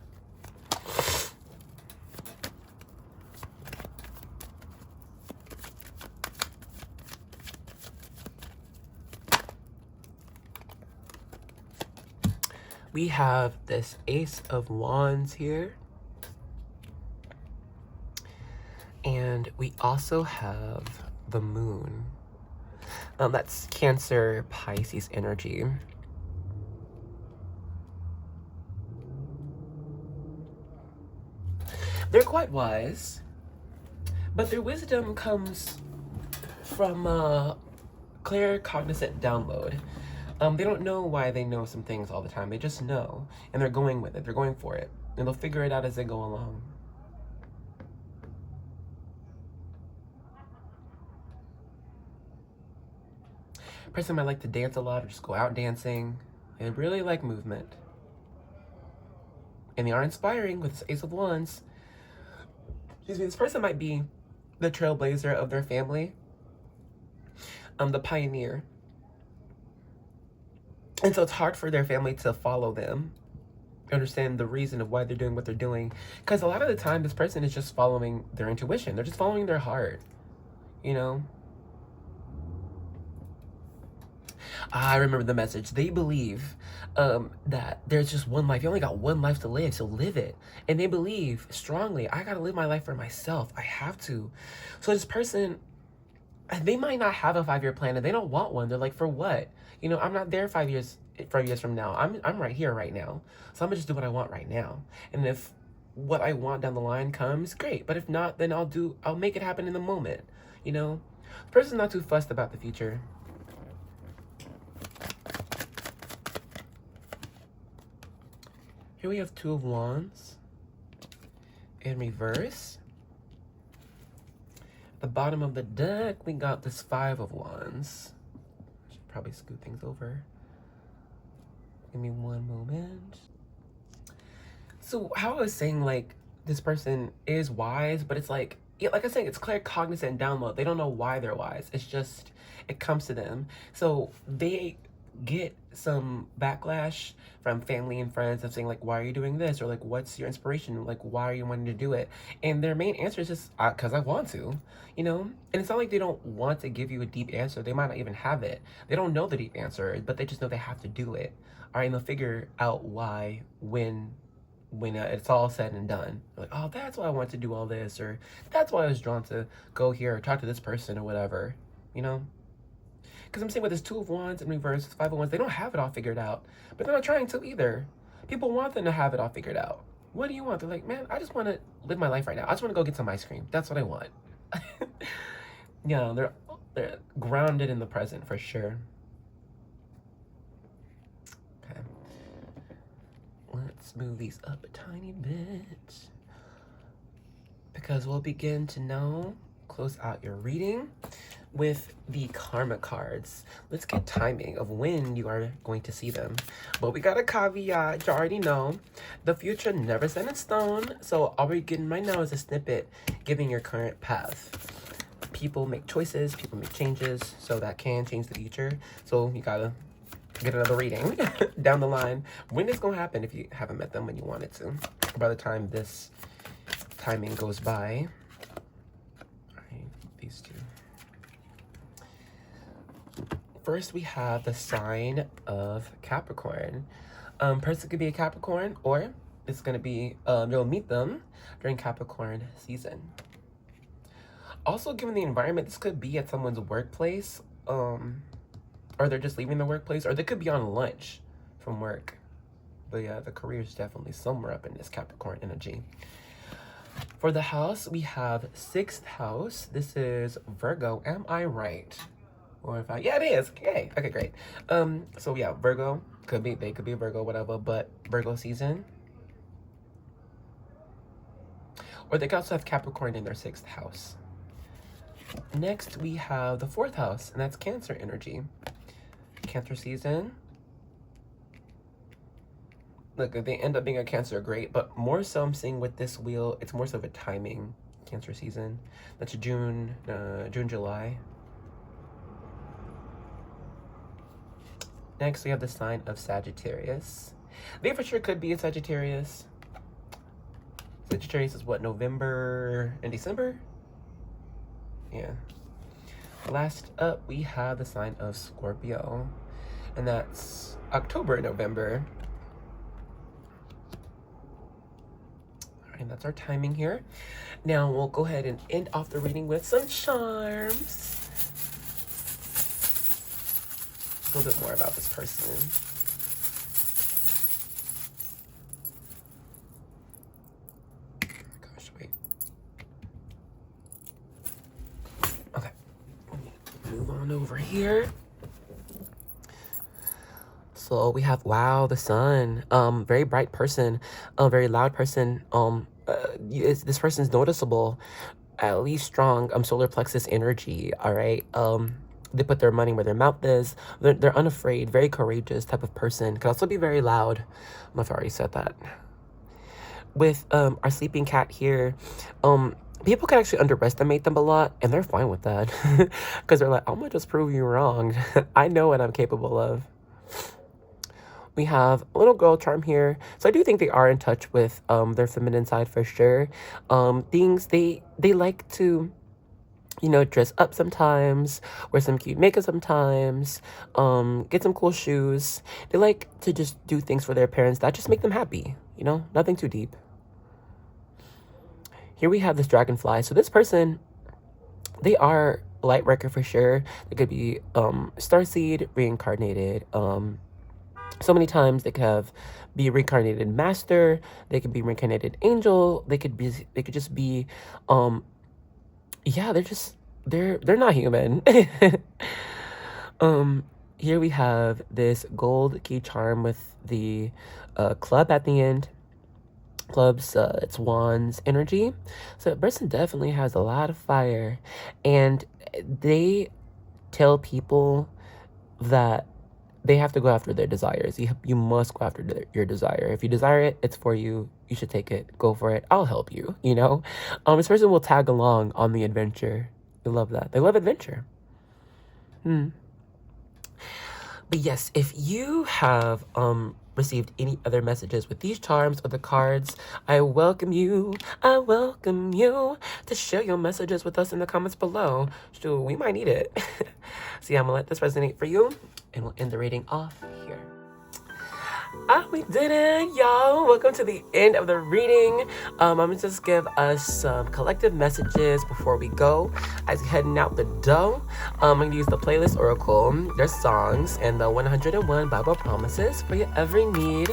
We have this Ace of Wands here. And we also have the Moon. That's Cancer, Pisces energy. They're quite wise, but their wisdom comes from claircognizant download. They don't know why they know some things all the time. They just know, and they're going with it. They're going for it, and they'll figure it out as they go along. Person might like to dance a lot or just go out dancing. They really like movement. And they are inspiring with this Ace of Wands. Excuse me, this person might be the trailblazer of their family. The pioneer. And so it's hard for their family to follow them, understand the reason of why they're doing what they're doing. Because a lot of the time, this person is just following their intuition. They're just following their heart, you know? I remember the message. They believe that there's just one life. You only got one life to live, so live it. And they believe strongly, I gotta live my life for myself. I have to. So this person, they might not have a 5-year plan and they don't want one. They're like, for what? You know, I'm not there 5 years from now. I'm right here right now. So I'm gonna just do what I want right now. And if what I want down the line comes, great. But if not, then I'll make it happen in the moment. You know? The person's not too fussed about the future. Here we have 2 of Wands in reverse. At the bottom of the deck, we got this 5 of Wands. Should probably scoot things over. Give me one moment. So how I was saying, like, this person is wise, but it's like, yeah, like I was saying, it's claircognizant download. They don't know why they're wise. It's just, it comes to them. So they get some backlash from family and friends of saying, like, why are you doing this? Or like, what's your inspiration? Like, why are you wanting to do it? And their main answer is just, because I want to, you know? And it's not like they don't want to give you a deep answer. They might not even have it. They don't know the deep answer, but they just know they have to do it. All right, and they'll figure out why when it's all said and done. Like, oh, that's why I want to do all this, or that's why I was drawn to go here or talk to this person or whatever, you know? Because I'm saying with this 2 of Wands in reverse, 5 of Wands, they don't have it all figured out. But they're not trying to either. People want them to have it all figured out. What do you want? They're like, man, I just want to live my life right now. I just want to go get some ice cream. That's what I want. Yeah, they're grounded in the present for sure. Okay. Let's move these up a tiny bit. Because we'll begin to now close out your reading with the karma cards. Let's get timing of when you are going to see them. But we got a caveat, you already know. The future never set in stone. So all we're getting right now is a snippet giving your current path. People make choices, people make changes, so that can change the future. So you gotta get another reading down the line. When it's gonna happen if you haven't met them when you want it to. By the time this timing goes by. All right, these 2. First, we have the sign of Capricorn. Person could be a Capricorn, or it's going to be, you'll meet them during Capricorn season. Also, given the environment, this could be at someone's workplace, or they're just leaving the workplace, or they could be on lunch from work. But yeah, the career is definitely somewhere up in this Capricorn energy. For the house, we have 6th house. This is Virgo. Am I right? Or if yeah, it is. Yay. Okay, great. So yeah, Virgo they could be Virgo, whatever, but Virgo season. Or they could also have Capricorn in their 6th house. Next, we have the 4th house, and that's Cancer energy. Cancer season. Look, if they end up being a Cancer, great, but more so I'm seeing with this wheel, it's more so of a timing Cancer season. That's June, July. Next, we have the sign of Sagittarius. They for sure could be a Sagittarius. Sagittarius is what, November and December? Yeah. Last up, we have the sign of Scorpio. And that's October and November. And that's our timing here. Now we'll go ahead and end off the reading with some charms. A little bit more about this person. Gosh, wait. Okay. Move on over here. So we have, wow, the sun. Very bright person. Very loud person. This person's noticeable. At least strong solar plexus energy. All right. They put their money where their mouth is. They're unafraid, very courageous type of person. Could also be very loud. I don't know if I already said that. With our sleeping cat here, people can actually underestimate them a lot, and they're fine with that. Because they're like, I'm gonna just prove you wrong. I know what I'm capable of. We have a little girl charm here. So I do think they are in touch with their feminine side for sure. They like to, you know, dress up sometimes, wear some cute makeup sometimes, get some cool shoes. They like to just do things for their parents that just make them happy, you know, nothing too deep. Here we have this dragonfly. So this person, they are light worker for sure. They could be starseed, reincarnated. So many times they could be reincarnated master. They could be reincarnated angel. They could just be, yeah, they're not human. Here we have this gold key charm with the club at the end. Clubs, it's wands energy. So the person definitely has a lot of fire, and they tell people that they have to go after their desires. You must go after your desire. If you desire it, it's for you. You should take it. Go for it. I'll help you, you know? This person will tag along on the adventure. They love that. They love adventure. But yes, if you have received any other messages with these charms or the cards, I welcome you to share your messages with us in the comments below. Shoot, we might need it. So yeah, I'm gonna let this resonate for you, and we'll end the reading off here. We did it, y'all. Welcome to the end of the reading. I'm gonna just give us some collective messages before we go. As you're heading out the door, I'm gonna use the playlist oracle, their songs, and the 101 Bible promises for your every need.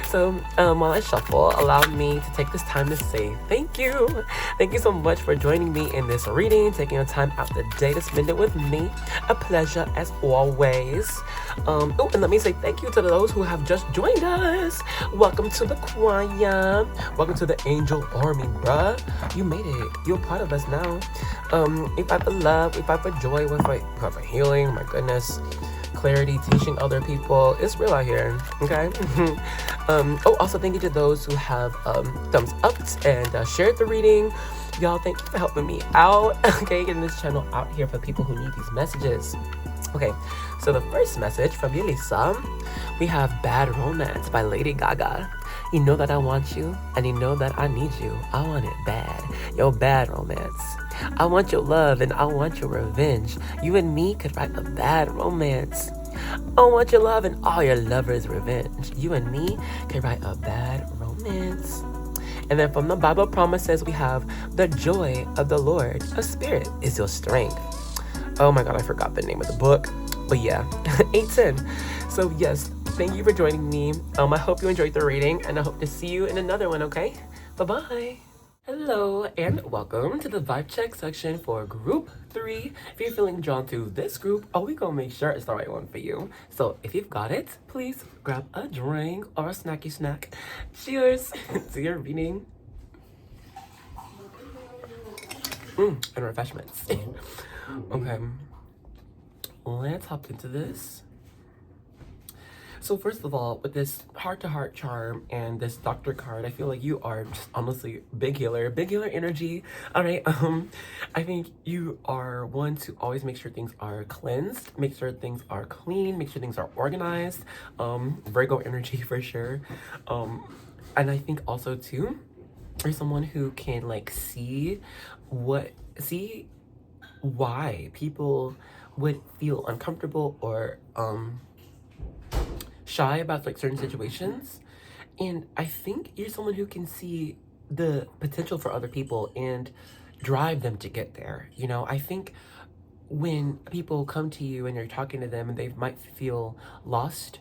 So while I shuffle, allow me to take this time to say thank you. Thank you so much for joining me in this reading, taking your time out the day to spend it with me. A pleasure as always. Oh, and let me say thank you to those who have just joined us. Welcome to the choir. Welcome to the angel army, bruh. You made it. You're part of us now. We fight for love. We fight for joy. We fight for healing. My goodness. Clarity, teaching other people. It's real out here. Okay. Oh, also thank you to those who have thumbs up and shared the reading. Y'all, thank you for helping me out. Okay, getting this channel out here for people who need these messages. Okay, so the first message from Yulisa, we have Bad Romance by Lady Gaga. You know that I want you, and you know that I need you. I want it bad. Yo, bad romance. I want your love, and I want your revenge. You and me could write a bad romance. I want your love and all your lovers' revenge. You and me could write a bad romance. And then from the Bible promises, we have the joy of the Lord. A spirit is your strength. Oh my God, I forgot the name of the book. But yeah, 8:10. So yes, thank you for joining me. I hope you enjoyed the reading, and I hope to see you in another one, okay? Bye-bye. Hello, and welcome to the vibe check section for group 3. If you're feeling drawn to this group, we gonna make sure it's the right one for you. So if you've got it, please grab a drink or a snacky snack. Cheers to your reading. And refreshments. Okay, let's hop into this. So first of all, with this heart-to-heart charm and this doctor card, I feel like you are just honestly big healer energy. All right, I think you are one to always make sure things are cleansed, make sure things are clean, make sure things are organized. Virgo energy for sure. And I think also too, you're someone who can like see why people would feel uncomfortable or shy about like certain situations. And I think you're someone who can see the potential for other people and drive them to get there. You know, I think when people come to you and you're talking to them and they might feel lost,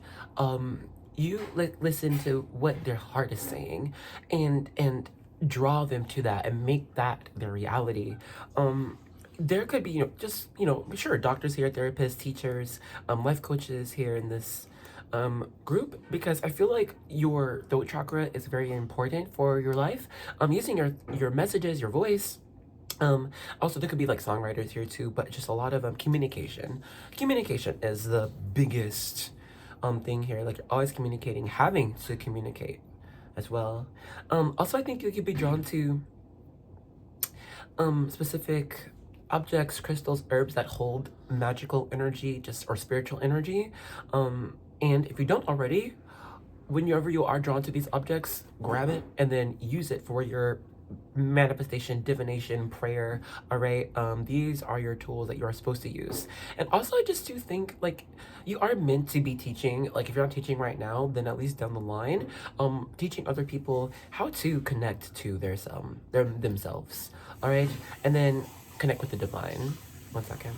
you listen to what their heart is saying, and draw them to that and make that their reality. There could be, just, sure, doctors here, therapists, teachers, life coaches here in this group, because I feel like your throat chakra is very important for your life. Using your messages, your voice. Also, there could be like songwriters here too, but just a lot of communication. Communication is the biggest thing here. Like, you're always communicating, having to communicate as well. Also, I think you could be drawn to specific objects, crystals, herbs that hold magical energy, just, or spiritual energy. And if you don't already, whenever you are drawn to these objects, grab it and then use it for your manifestation, divination, prayer. All right, these are your tools that you are supposed to use. And also, I just do think, like, you are meant to be teaching. Like, if you're not teaching right now, then at least down the line, teaching other people how to connect to themselves. All right, and then connect with the divine. 1 second.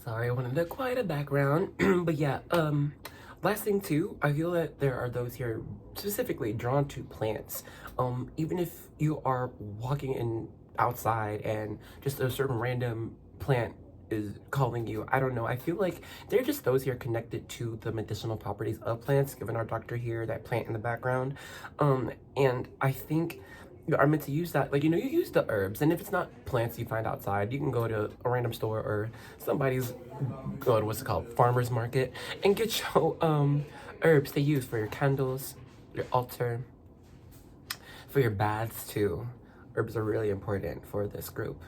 Sorry, I wanted to quiet the background. But yeah, last thing too, I feel that there are those here specifically drawn to plants. Even if you are walking in outside and just a certain random plant is calling you, I don't know, I feel like they're just those here connected to the medicinal properties of plants, given our doctor here, that plant in the background. And I think you are meant to use that. Like, you use the herbs, and if it's not plants you find outside, you can go to a random store or somebody's, go to what's it called, farmer's market, and get your herbs to use for your candles, your altar, for your baths too. Herbs are really important for this group.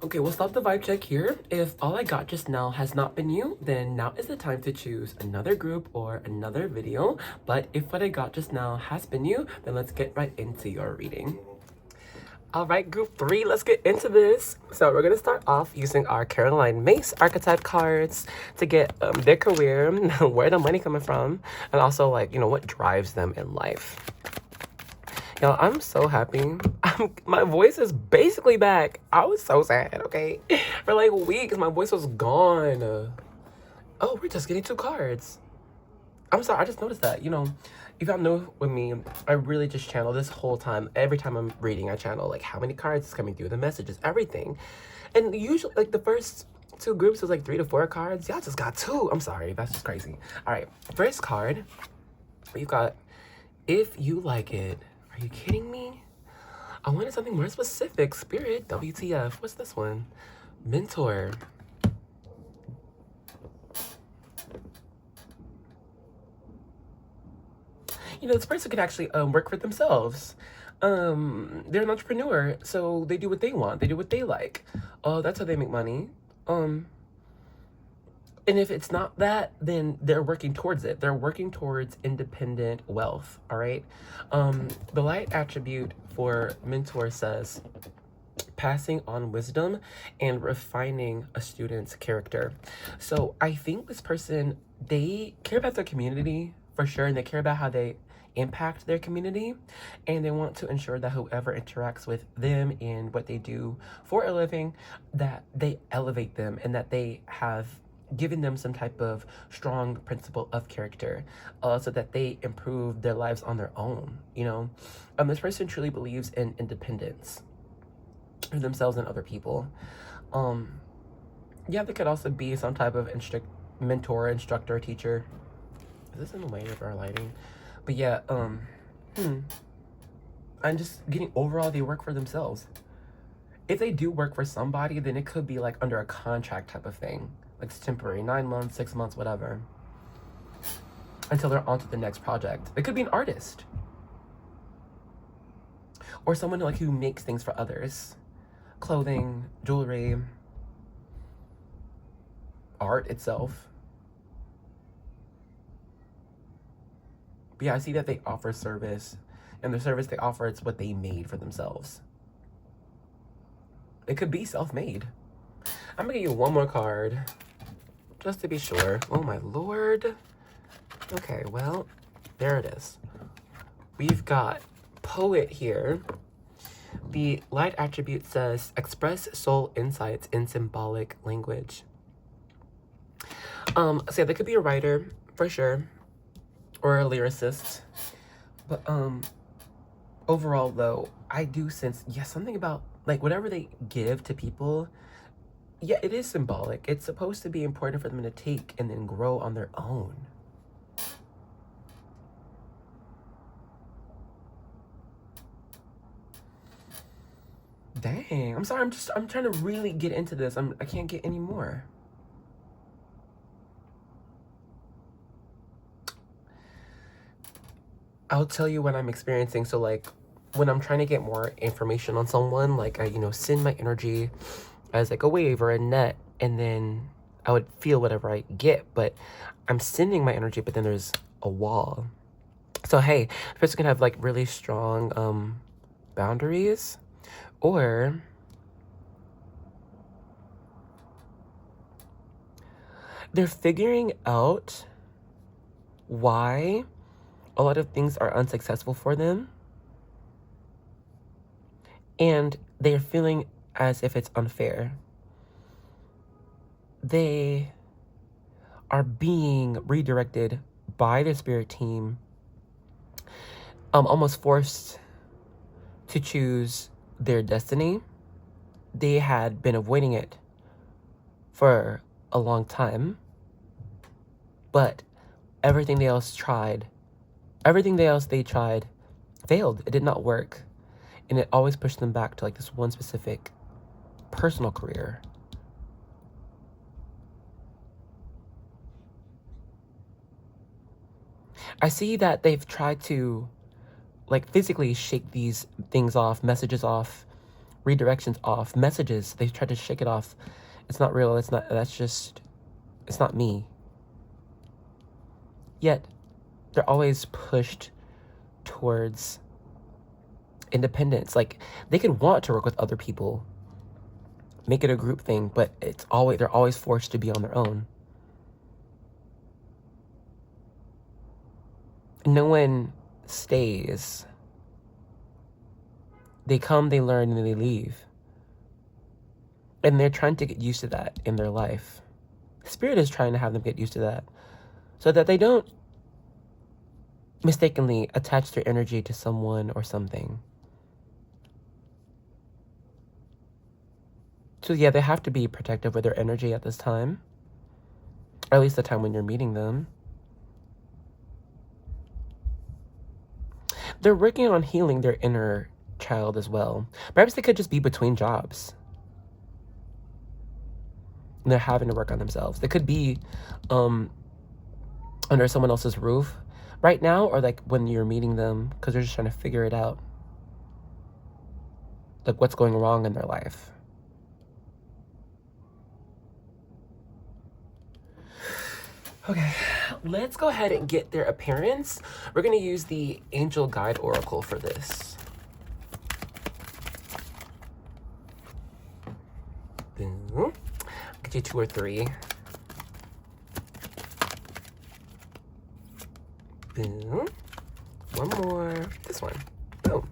Okay, we'll stop the vibe check here. If all I got just now has not been you, then now is the time to choose another group or another video. But if what I got just now has been you, then let's get right into your reading. All right, group 3, let's get into this. So we're gonna start off using our Caroline Mace archetype cards to get their career, where the money coming from, and also, like, what drives them in life. Y'all, I'm so happy. My voice is basically back. I was so sad, okay? For like weeks, my voice was gone. Oh, we're just getting 2 cards. I'm sorry, I just noticed that. If y'all know with me, I really just channel this whole time. Every time I'm reading, I channel like how many cards is coming through, the messages, everything. And usually, like, the first 2 groups was like 3 to 4 cards. Y'all just got 2. I'm sorry, that's just crazy. All right, first card, we've got, if you like it. Are you kidding me? I wanted something more specific. Spirit, WTF. What's this one? Mentor. This person could actually work for themselves. They're an entrepreneur, so they do what they want. They do what they like. That's how they make money. And if it's not that, then they're working towards it. They're working towards independent wealth, all right? The light attribute for mentor says, passing on wisdom and refining a student's character. So I think this person, they care about their community for sure, and they care about how they impact their community, and they want to ensure that whoever interacts with them and what they do for a living, that they elevate them and that they have given them some type of strong principle of character, so that they improve their lives on their own. This person truly believes in independence for themselves and other people. Yeah, they could also be some type of mentor, instructor, teacher. Is this in the way of our lighting? But yeah, I'm just getting overall, they work for themselves. If they do work for somebody, then it could be like under a contract type of thing. Like, it's temporary, 9 months, 6 months, whatever, until they're on to the next project. It could be an artist or someone like who makes things for others, clothing, jewelry, art itself. But yeah, I see that they offer service, and the service they offer, it's what they made for themselves. It could be self-made. I'm gonna give you 1 more card, just to be sure. Oh my lord. Okay, well, there it is. we've got poet here. The light attribute says, express soul insights in symbolic language. So yeah, they could be a writer, for sure, or a lyricist. But overall, though, I do sense, yeah, something about, like, whatever they give to people, yeah, it is symbolic. It's supposed to be important for them to take and then grow on their own. Dang, I'm sorry, I'm trying to really get into this. I can't get any more. I'll tell you what I'm experiencing. So like when I'm trying to get more information on someone, like I, you know, send my energy as like a wave or a net, and then I would feel whatever I get, but I'm sending my energy, but then there's a wall. So hey, the person can have like really strong boundaries, or they're figuring out why a lot of things are unsuccessful for them, and they're feeling as if it's unfair. They are being redirected by the spirit team, almost forced to choose their destiny. They had been avoiding it for a long time, but everything they tried failed. It did not work, and it always pushed them back to like this one specific personal career. I see that they've tried to like physically shake these things off, messages off, redirections off, messages. They've tried to shake it off. It's not real. It's not me. Yet they're always pushed towards independence. Like they could want to work with other people, make it a group thing, but they're always forced to be on their own. No one stays. They come, they learn, and then they leave. And they're trying to get used to that in their life. Spirit is trying to have them get used to that, so that they don't mistakenly attach their energy to someone or something. So yeah, they have to be protective with their energy at this time, or at least the time when you're meeting them. They're working on healing their inner child as well. Perhaps they could just be between jobs. And they're having to work on themselves. They could be under someone else's roof right now, or like when you're meeting them, because they're just trying to figure it out. Like what's going wrong in their life. Okay, let's go ahead and get their appearance. We're going to use the Angel Guide Oracle for this. Boom. Get you 2 or 3. Boom. One more. This one. Boom.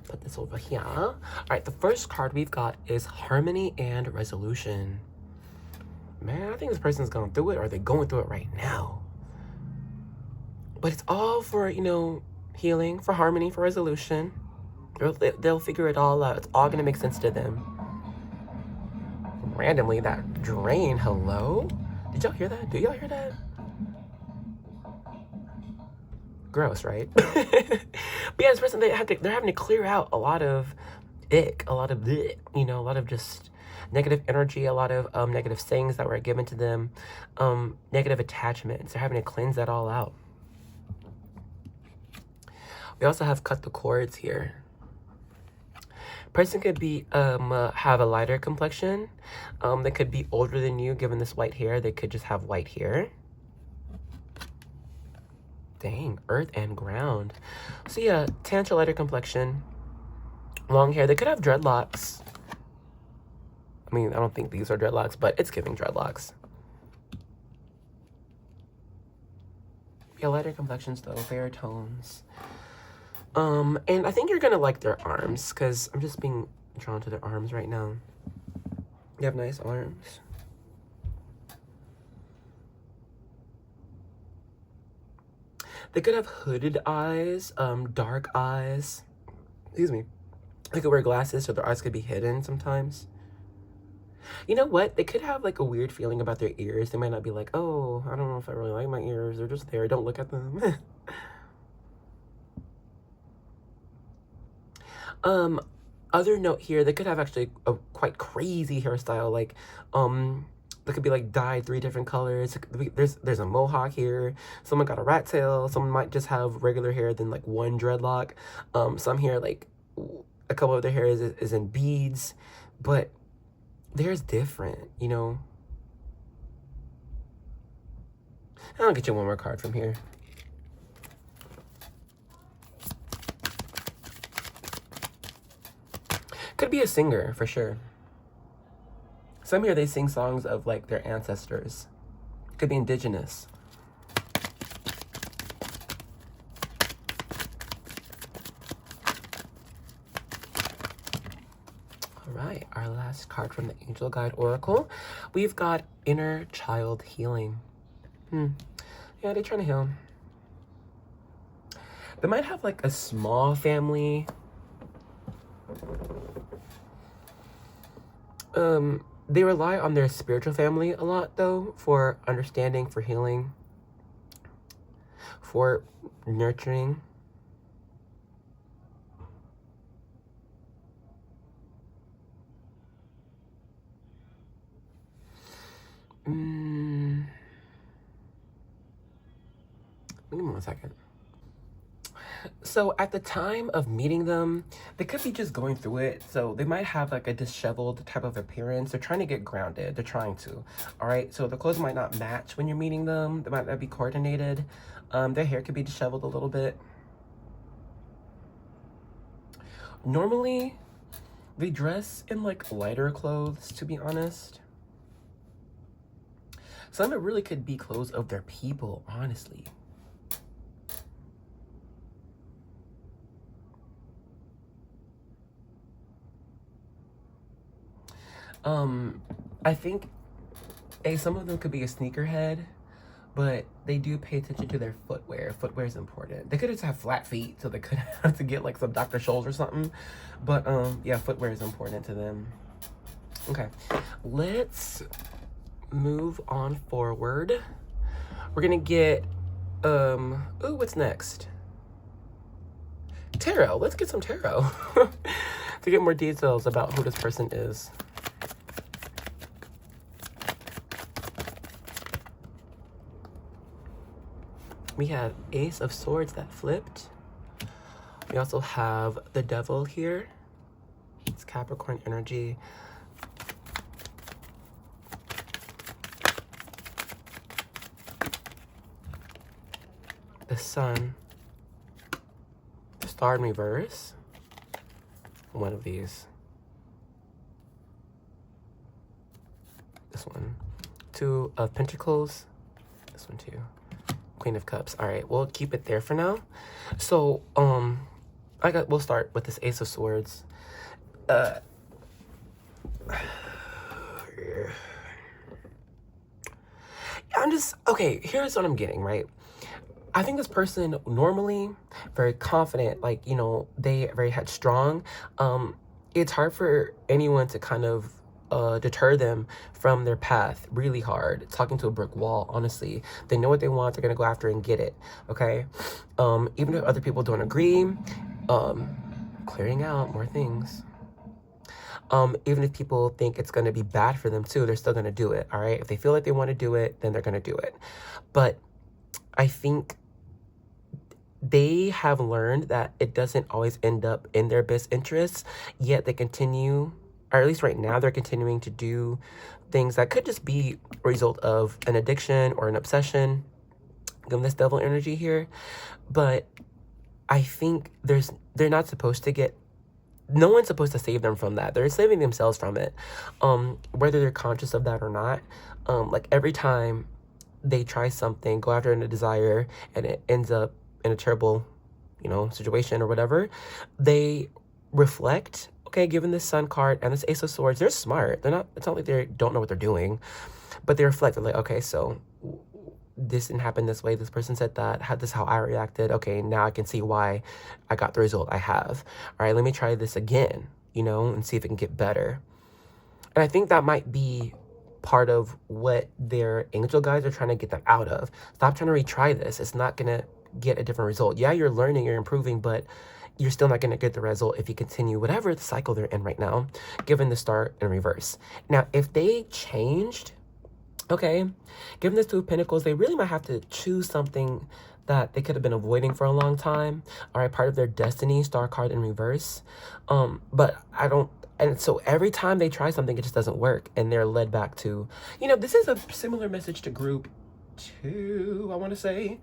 Put this over here. All right, the first card we've got is Harmony and Resolution. Man, I think this person's gone through it, or they're going through it right now. But it's all for, you know, healing, for harmony, for resolution. They'll figure it all out. It's all going to make sense to them. Randomly, that drain, hello? Did y'all hear that? Do y'all hear that? Gross, right? But yeah, this person, they're having to clear out a lot of ick, a lot of bleh, you know, a lot of just negative energy, a lot of negative sayings that were given to them, negative attachments. They're having to cleanse that all out. We also have cut the cords here. Person could be have a lighter complexion. They could be older than you, given this white hair. They could just have white hair. Dang, earth and ground. So yeah, tan to lighter complexion, long hair. They could have dreadlocks. I mean, I don't think these are dreadlocks, but it's giving dreadlocks. Yeah, lighter complexions though, fair tones. And I think you're gonna like their arms, because I'm just being drawn to their arms right now. They have nice arms. They could have hooded eyes, dark eyes. Excuse me. They could wear glasses so their eyes could be hidden sometimes. You know what? They could have like a weird feeling about their ears. They might not be like, oh, I don't know if I really like my ears. They're just there. Don't look at them. Other note here, they could have actually a quite crazy hairstyle. Like, they could be like dyed 3 different colors. There's a mohawk here. Someone got a rat tail. Someone might just have regular hair, then like 1 dreadlock. Some here, like a couple of their hair is in beads, but theirs different, you know. I'll get you one more card from here. Could be a singer, for sure. Some here, they sing songs of, like, their ancestors. Could be indigenous. All right, our last card from the Angel Guide Oracle. We've got Inner Child Healing. Yeah, they're trying to heal. They might have, like, a small family. They rely on their spiritual family a lot, though, for understanding, for healing, for nurturing. Give me 1 second. So at the time of meeting them, they could be just going through it. So they might have like a disheveled type of appearance. They're trying to get grounded. They're trying to. All right. So the clothes might not match when you're meeting them. They might not be coordinated. Their hair could be disheveled a little bit. Normally, they dress in like lighter clothes, to be honest. Some of it really could be clothes of their people, honestly. I think some of them could be a sneakerhead, but they do pay attention to their footwear. Footwear is important. They could just have flat feet, so they could have to get like some Dr. Scholl's or something. But yeah, footwear is important to them. Okay, let's move on forward. We're gonna get ooh, what's next? Tarot. Let's get some tarot to get more details about who this person is. We have Ace of Swords that flipped. We also have the Devil here. It's Capricorn energy. The Sun. The Star in reverse. One of these. This one. 2 of Pentacles. This one too. Queen of Cups. All right, we'll keep it there for now. So, we'll start with this Ace of Swords. Okay, here's what I'm getting, right? I think this person normally very confident, like, you know, they very headstrong. It's hard for anyone to kind of deter them from their path. Really hard. Talking to a brick wall, honestly. They know what they want. They're gonna go after and get it. Okay. Even if other people don't agree, clearing out more things. Even if people think it's gonna be bad for them too, they're still gonna do it. All right. If they feel like they want to do it, then they're gonna do it. But I think they have learned that it doesn't always end up in their best interests, yet they continue, or at least right now, they're continuing to do things that could just be a result of an addiction or an obsession. Give this Devil energy here. But I think they're not supposed to get, no one's supposed to save them from that. They're saving themselves from it. Whether they're conscious of that or not. Like every time they try something, go after a desire, and it ends up in a terrible, you know, situation or whatever, they reflect. Okay, given this Sun card and this Ace of Swords, they're smart. They're not, it's not like they don't know what they're doing, but they reflect. They're like, okay, so this didn't happen this way. This person said that. This is how I reacted. Okay, now I can see why I got the result I have. All right, let me try this again, you know, and see if it can get better. And I think that might be part of what their angel guides are trying to get them out of. Stop trying to retry this. It's not going to get a different result. Yeah, you're learning, you're improving, but you're still not going to get the result if you continue whatever the cycle they're in right now, given the star in reverse. Now, if they changed, okay, given this Two of Pentacles, they really might have to choose something that they could have been avoiding for a long time. All right, part of their destiny, star card in reverse. But I don't, and so every time they try something, it just doesn't work. And they're led back to, you know, this is a similar message to group 2, I want to say.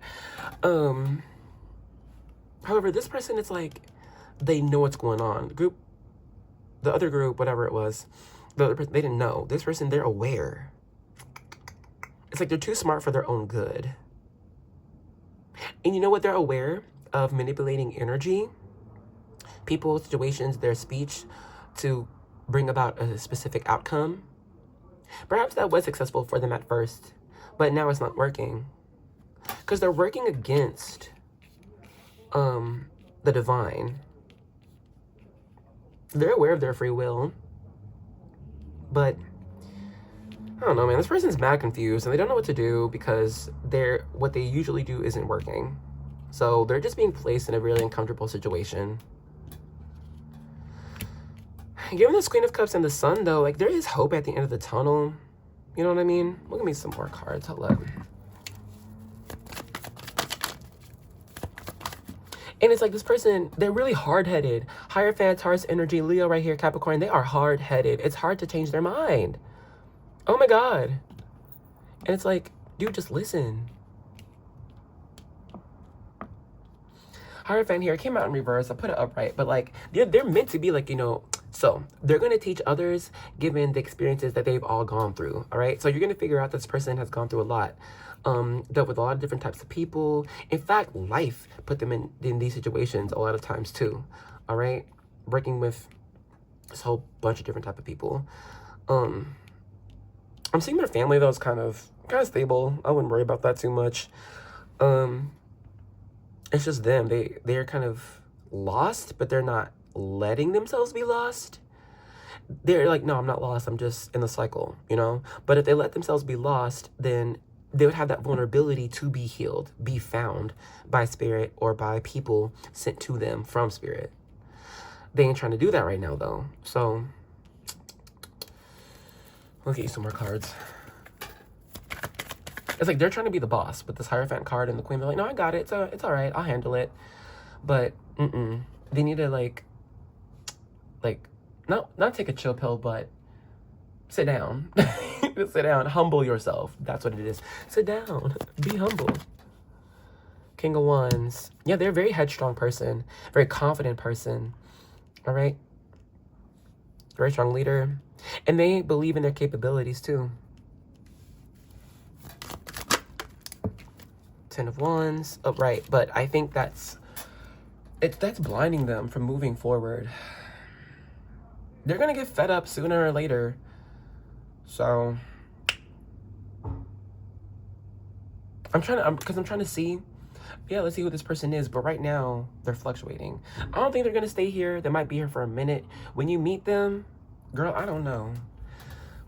However, this person, it's like, they know what's going on. The other group, whatever it was, the other person, they didn't know. This person, they're aware. It's like they're too smart for their own good. And you know what? They're aware of manipulating energy, people, situations, their speech to bring about a specific outcome. Perhaps that was successful for them at first, but now it's not working. Because they're working against the divine. They're aware of their free will, but I don't know, man. This person's mad confused and they don't know what to do because what they usually do isn't working. So they're just being placed in a really uncomfortable situation. Given this Queen of Cups and the Sun, though, like, there is hope at the end of the tunnel. You know what I mean? Look at me some more cards. Hold up. And it's like this person, they're really hard-headed. Hierophant, Taurus energy, Leo right here, Capricorn, they are hard-headed. It's hard to change their mind. Oh my God. And it's like, dude, just listen. Hierophant here, came out in reverse. I put it upright, but like, they're meant to be like, you know, so they're going to teach others given the experiences that they've all gone through. All right. So you're going to figure out this person has gone through a lot, dealt with a lot of different types of people. In fact, life put them in these situations a lot of times too. All right. Working with this whole bunch of different type of people. I'm seeing their family though is kind of stable. I wouldn't worry about that too much. It's just them. They're kind of lost, but they're not letting themselves be lost. They're like, no, I'm not lost. I'm just in the cycle, you know? But if they let themselves be lost, then they would have that vulnerability to be healed, be found by spirit or by people sent to them from spirit. They ain't trying to do that right now though. So I'll get you some more cards. It's like they're trying to be the boss with this Hierophant card and the Queen. They're like, no, I got it. It's all right. I'll handle it. But they need to like not take a chill pill, but sit down. Sit down. Humble yourself. That's what it is. Sit down. Be humble. King of Wands. Yeah, they're a very headstrong person. Very confident person. All right. Very strong leader. And they believe in their capabilities too. Ten of Wands. Oh, right. But I think that's blinding them from moving forward. They're going to get fed up sooner or later. So I'm trying to see. Yeah, let's see who this person is. But right now, they're fluctuating. I don't think they're going to stay here. They might be here for a minute. When you meet them, girl, I don't know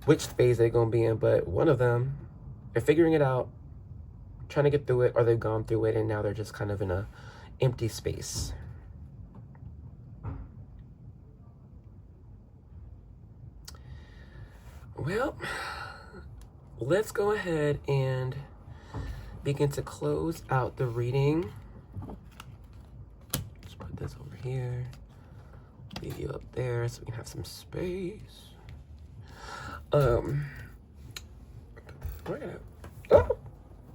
which phase they're going to be in. But one of them, they're figuring it out, trying to get through it, or they've gone through it, and now they're just kind of in a empty space. Well, let's go ahead and begin to close out the reading. Just put this over here. Leave you up there so we can have some space. We're gonna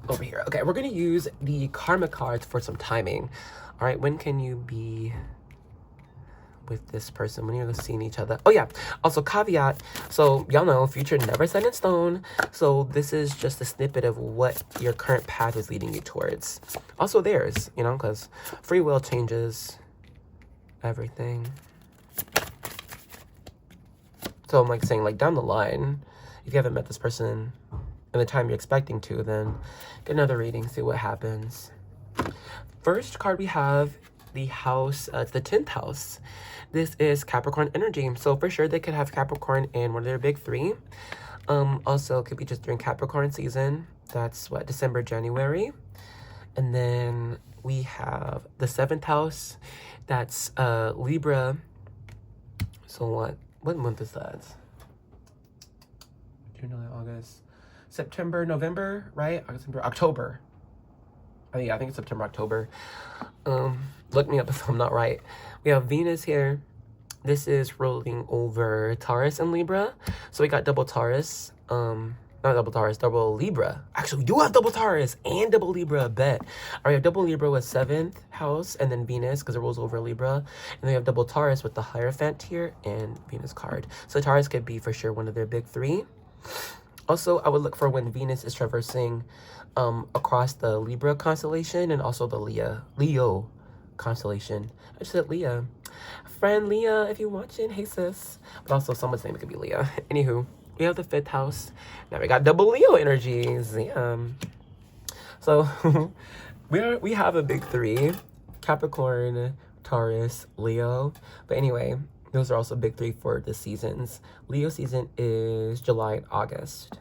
over here. Okay, we're gonna use the karma cards for some timing. All right, when can you be with this person when you're seeing each other. Oh yeah, also caveat, so y'all know future never set in stone, so this is just a snippet of what your current path is leading you towards. Also theirs, you know, because free will changes everything. So I'm like saying, like, down the line, if you haven't met this person in the time you're expecting to, then get another reading, see what happens. First card we have the house, it's the 10th house. This is Capricorn energy. So for sure they could have Capricorn in one of their big three. Also it could be just during Capricorn season. That's what, December, January. And then we have the 7th house. That's Libra. So what month is that? June, July, August, September, November, right? October. Yeah, I think it's September, October. Look me up if I'm not right. We have Venus here. This is rolling over Taurus and Libra. So we got double Taurus. Not double Taurus, double Libra. Actually, we do have double Taurus and double Libra, I bet. All right, we have double Libra with 7th house and then Venus because it rolls over Libra. And then we have double Taurus with the Hierophant here and Venus card. So Taurus could be for sure one of their big three. Also, I would look for when Venus is traversing across the Libra constellation and also the Leo constellation. I just said Leah. Friend Leah, if you're watching, hey sis. But also someone's name could be Leah. Anywho, we have the 5th house. Now we got double Leo energies. Yeah. So we have a big three. Capricorn, Taurus, Leo. But anyway, those are also big three for the seasons. Leo season is July and August.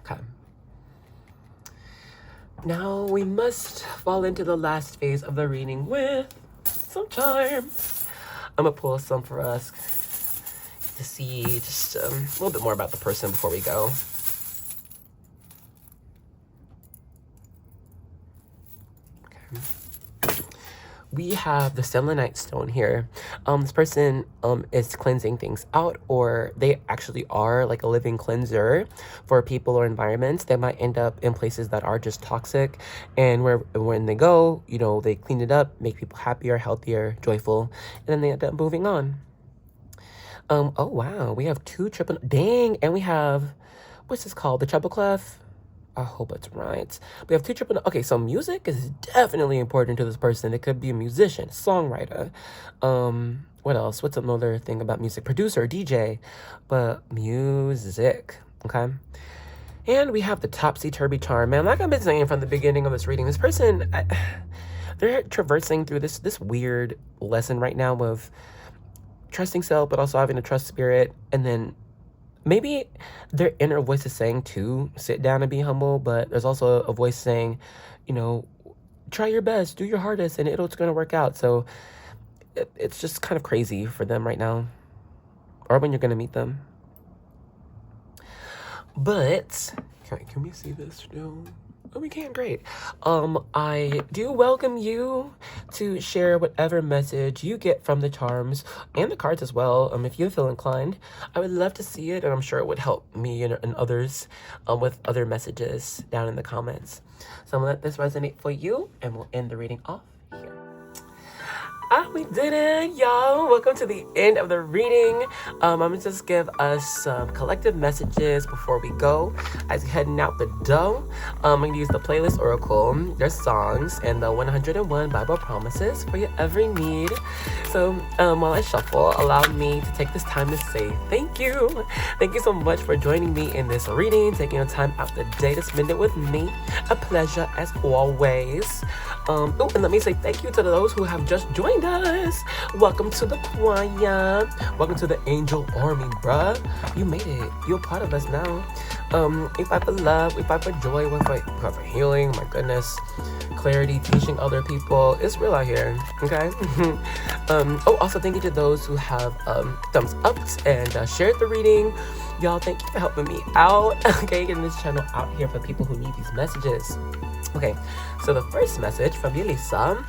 Okay. Now we must fall into the last phase of the reading with some charms. I'm gonna pull some for us to see just a little bit more about the person before we go. Okay. We have the selenite stone here. This person is cleansing things out, or they actually are like a living cleanser for people or environments. They might end up in places that are just toxic, and when they go, you know, they clean it up, make people happier, healthier, joyful, and then they end up moving on. Oh wow, we have two triple, dang, and we have, what's this called? The treble clef? I hope it's right. We have two triple, okay, so music is definitely important to this person. It could be a musician, songwriter. What else? What's another thing about music? Producer, DJ, but music, okay? And we have the topsy-turvy charm, man. Like I've been saying from the beginning of this reading, this person, they're traversing through this weird lesson right now of trusting self, but also having to trust spirit, and then maybe their inner voice is saying to sit down and be humble, but there's also a voice saying, you know, try your best, do your hardest, and it's going to work out. So it's just kind of crazy for them right now, or when you're going to meet them. But can we see this still? Oh, we can, great. I do welcome you to share whatever message you get from the charms and the cards as well. If you feel inclined, I would love to see it, and I'm sure it would help me and others with other messages down in the comments. So I'm gonna let this resonate for you, and we'll end the reading off here. We did it, y'all. Welcome to the end of the reading. I'm gonna just give us some collective messages before we go. As you're heading out the door, I'm gonna use the playlist oracle, their songs, and the 101 Bible promises for your every need. So while I shuffle, allow me to take this time to say thank you. Thank you so much for joining me in this reading, taking your time out the day to spend it with me. A pleasure as always. And let me say thank you to those who have just joined us. Welcome to the choir. Welcome to the angel army, bruh. You made it. You're part of us now. We fight for love. We fight for joy. We fight for healing. My goodness. Clarity, teaching other people. It's real out here. Okay? Also thank you to those who have thumbs up and shared the reading. Y'all, thank you for helping me out. Okay, getting this channel out here for people who need these messages. Okay, so the first message from Yelisa,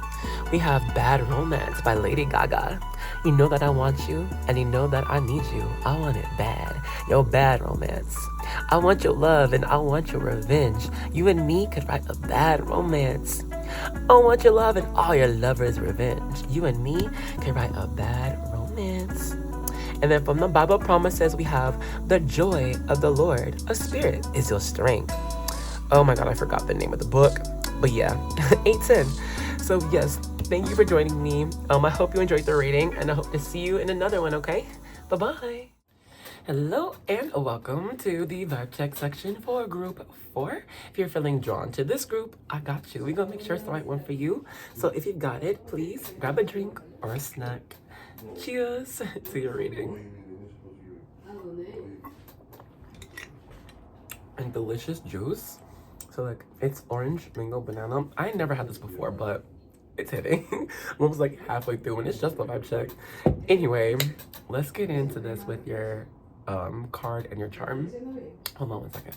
we have Bad Romance by Lady Gaga. You know that I want you, and you know that I need you. I want it bad. Yo, bad romance. I want your love, and I want your revenge. You and me could write a bad romance. Oh, want your love and all your lovers' revenge. You and me can write a bad romance. And then from the Bible promises, we have the joy of the Lord. A spirit is your strength. Oh my God, I forgot the name of the book. But yeah, 8:10. So yes, thank you for joining me. I hope you enjoyed the reading, and I hope to see you in another one, okay? Bye-bye. Hello and welcome to the vibe check section for group 4. If you're feeling drawn to this group, I got you. We're gonna make sure it's the right one for you. So if you've got it, please grab a drink or a snack. Cheers to your reading. And delicious juice. So like it's orange, mango, banana. I never had this before, but it's hitting. I'm almost like halfway through and it's just the vibe check. Anyway, let's get into this with your card and your charm. Hold on one second.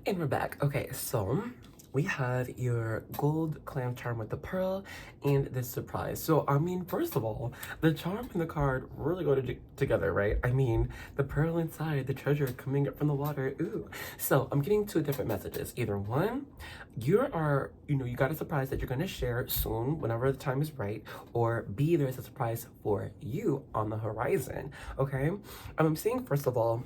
And we're back. Okay, so we have your gold clam charm with the pearl and this surprise. So, I mean, first of all, the charm and the card really go together, right? I mean, the pearl inside, the treasure coming up from the water. Ooh. So, I'm getting two different messages. Either one, you got a surprise that you're going to share soon, whenever the time is right. Or B, there's a surprise for you on the horizon, okay? I'm seeing, first of all,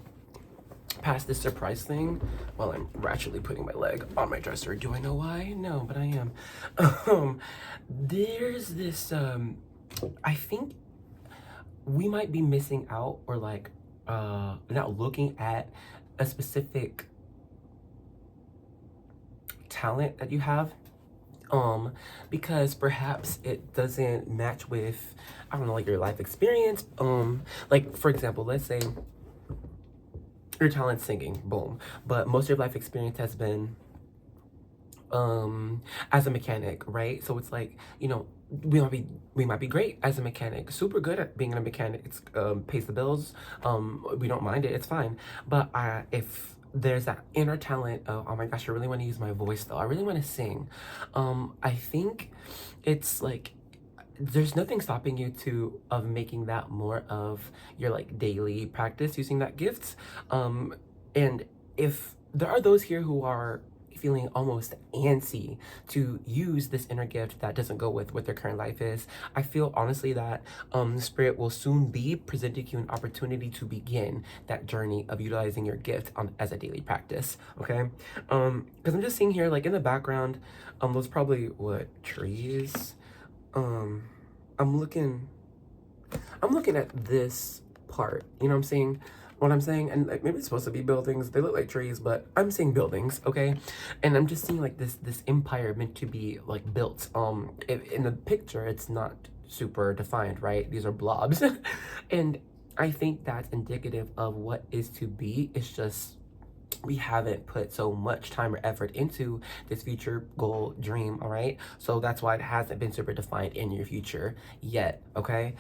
past this surprise thing, while I'm actually putting my leg on my dresser. Do I know why? No, but I am. There's this, I think we might be missing out, or like, not looking at a specific talent that you have. Because perhaps it doesn't match with, I don't know, like your life experience. Like for example, let's say your talent singing, boom, but most of your life experience has been as a mechanic, right? So it's like, we might be great as a mechanic, super good at being a mechanic. It's pays the bills, we don't mind it, it's fine. But if there's that inner talent of, oh my gosh, I really want to use my voice though, I really want to sing, I think it's like there's nothing stopping you of making that more of your like daily practice, using that gift. And if there are those here who are feeling almost antsy to use this inner gift that doesn't go with what their current life is, I feel honestly that the spirit will soon be presenting you an opportunity to begin that journey of utilizing your gift as a daily practice, okay? Because I'm just seeing here, like in the background, those probably what, trees? I'm looking at this part, you know what I'm saying? What I'm saying, and like maybe it's supposed to be buildings, they look like trees, but I'm seeing buildings, okay? And I'm just seeing like this empire meant to be like built. In the picture, it's not super defined, right? These are blobs. And I think that's indicative of what is to be. It's just we haven't put so much time or effort into this future goal dream, all right? So that's why it hasn't been super defined in your future yet, okay?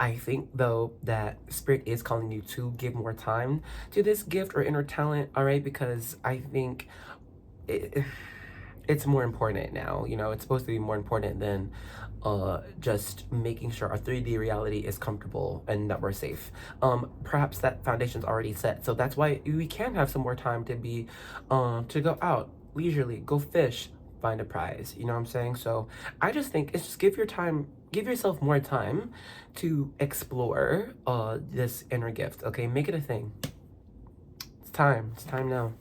I think though that spirit is calling you to give more time to this gift or inner talent, all right? Because I think it's more important now, it's supposed to be more important than just making sure our 3D reality is comfortable and that we're safe. Perhaps that foundation's already set, so that's why we can have some more time to be to go out leisurely, go fish, find a prize, you know what I'm saying? So I just think it's just give yourself more time to explore this inner gift, okay? Make it a thing. It's time now.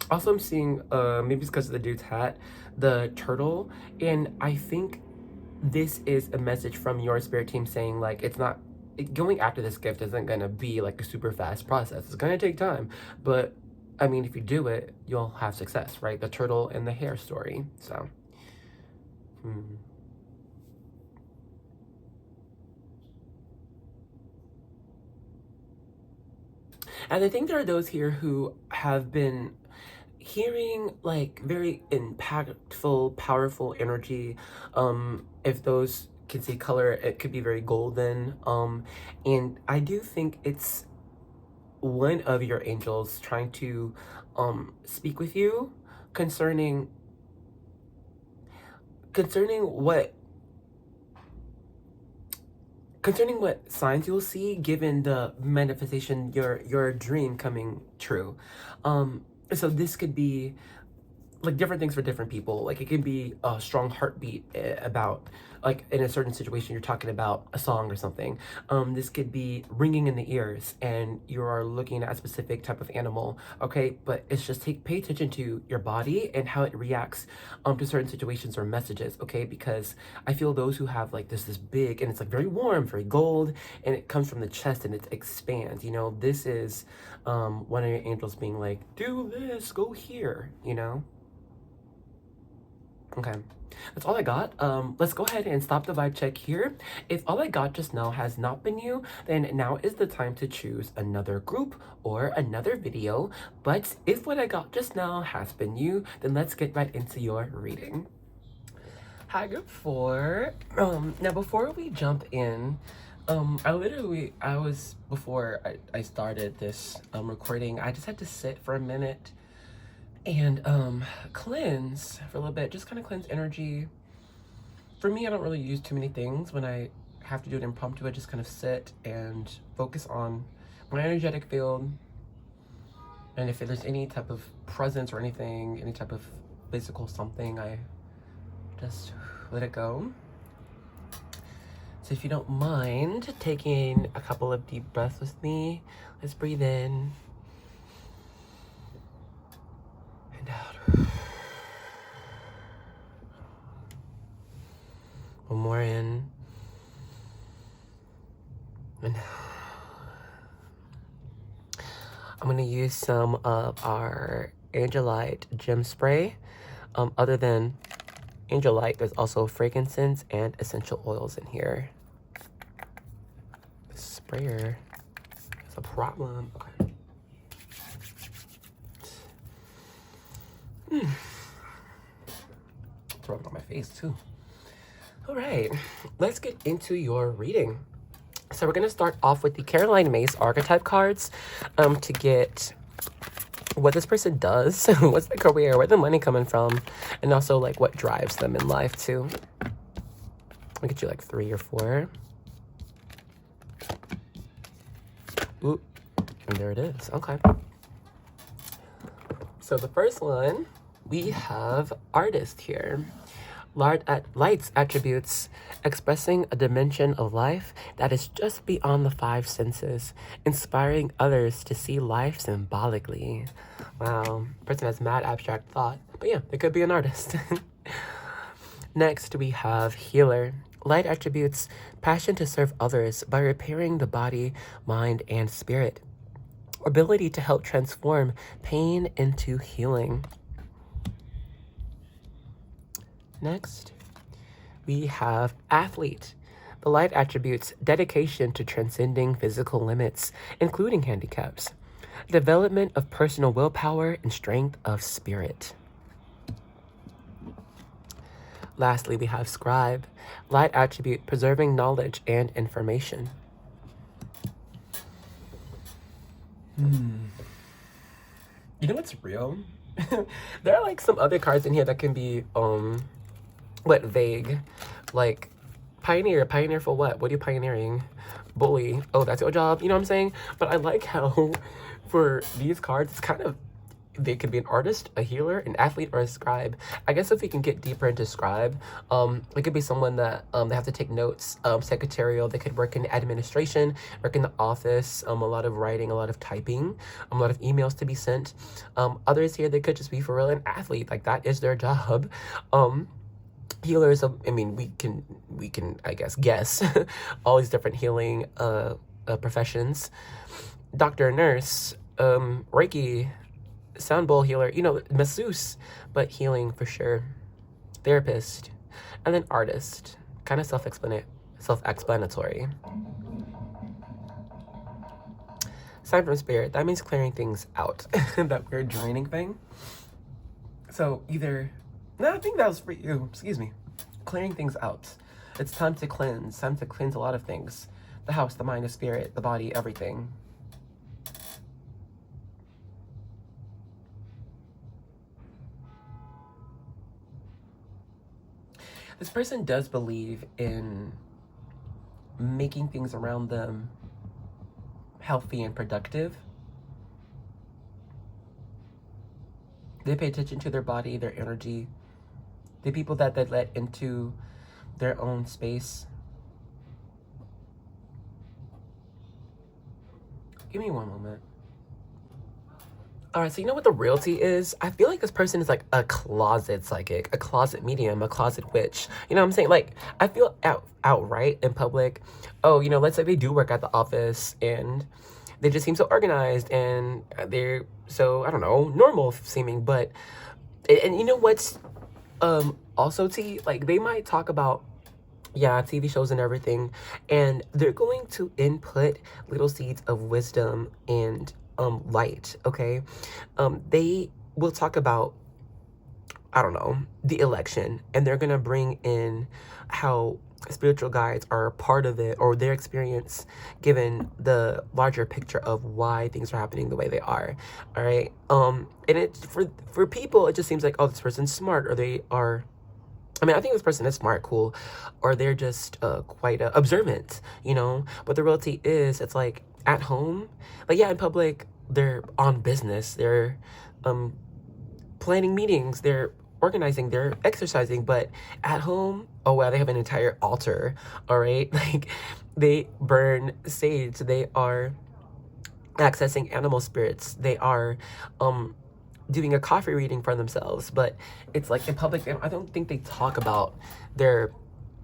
Also, I'm seeing, maybe it's because of the dude's hat, the turtle, and I think this is a message from your spirit team saying, like, going after this gift isn't gonna be, like, a super fast process. It's gonna take time, but, I mean, if you do it, you'll have success, right? The turtle and the hare story, so. And I think there are those here who have been hearing like very impactful, powerful energy. If those can see color, it could be very golden. And I do think it's one of your angels trying to speak with you concerning what signs you'll see given the manifestation, your dream coming true. So this could be like different things for different people. Like it can be a strong heartbeat about, like in a certain situation you're talking about a song or something. This could be ringing in the ears and you are looking at a specific type of animal. Okay, but it's just pay attention to your body and how it reacts to certain situations or messages. Okay, because I feel those who have like this big, and it's like very warm, very gold, and it comes from the chest and it expands. You know, this is one of your angels being like, do this, go here, you know. Okay, that's all I got. Let's go ahead and stop the vibe check here. If all I got just now has not been you, then now is the time to choose another group or another video. But if what I got just now has been you, then let's get right into your reading. Hi, group 4. Now before we jump in, before I started this recording, I just had to sit for a minute and cleanse for a little bit, just kind of cleanse energy. For me, I don't really use too many things when I have to do it impromptu. I just kind of sit and focus on my energetic field, and if there's any type of presence or anything, any type of physical something, I just let it go. So if you don't mind taking a couple of deep breaths with me, let's breathe in and out. One more in and out. I'm going to use some of our Angelite gem spray. Other than Angelite, there's also frankincense and essential oils in here. The sprayer is a problem. Okay. It's rubbing on my face too. All right, let's get into your reading. So we're going to start off with the Caroline Myss archetype cards to get what this person does, what's their career, where the money coming from, and also like what drives them in life too. I'll get you like 3 or 4. Ooh, and there it is. Okay. So the first one, we have artist here. Light's attributes, expressing a dimension of life that is just beyond the 5 senses, inspiring others to see life symbolically. Wow, person has mad abstract thought, but yeah, they could be an artist. Next, we have healer. Light attributes, passion to serve others by repairing the body, mind, and spirit. Ability to help transform pain into healing. Next, we have athlete. The light attributes, dedication to transcending physical limits, including handicaps. Development of personal willpower and strength of spirit. Lastly, we have scribe. Light attribute, preserving knowledge and information. You know what's real? There are like some other cards in here that can be vague, like pioneer for what are you pioneering? Bully, oh, that's your job, you know what I'm saying? But I like how for these cards it's kind of, they could be an artist, a healer, an athlete, or a scribe. I guess if we can get deeper into scribe, it could be someone that they have to take notes, secretarial. They could work in administration, work in the office, a lot of writing, a lot of typing, a lot of emails to be sent. Others here, they could just be for real an athlete, like that is their job. Healers, I mean, we can I guess all these different healing professions. Doctor, nurse, Reiki, sound bowl healer, you know, masseuse, but healing for sure. Therapist, and then artist, kind of self-explanatory. Sign from spirit, that means clearing things out. That weird draining thing. So either, no, I think that was for you, excuse me. Clearing things out. It's time to cleanse a lot of things. The house, the mind, the spirit, the body, everything. This person does believe in making things around them healthy and productive. They pay attention to their body, their energy. The people that they let into their own space. Give me one moment. All right, so you know what the realty is? I feel like this person is like a closet psychic, a closet medium, a closet witch. You know what I'm saying? Like, I feel outright in public, oh, you know, let's say they do work at the office and they just seem so organized and they're so, I don't know, normal seeming. But, and you know what's also T, like they might talk about, yeah, TV shows and everything, and they're going to input little seeds of wisdom and light, okay? They will talk about, I don't know, the election, and they're gonna bring in how spiritual guides are a part of it, or their experience given the larger picture of why things are happening the way they are. All right. And it for people, it just seems like, oh, this person's smart, or they are, I mean, I think this person is smart, cool, or they're just quite observant, you know? But the reality is, it's like at home, like, yeah, in public, they're on business, they're planning meetings, they're organizing, they're exercising, but at home, oh wow, they have an entire altar, all right? Like, they burn sage, they are accessing animal spirits, they are doing a coffee reading for themselves. But it's like in public, I don't think they talk about their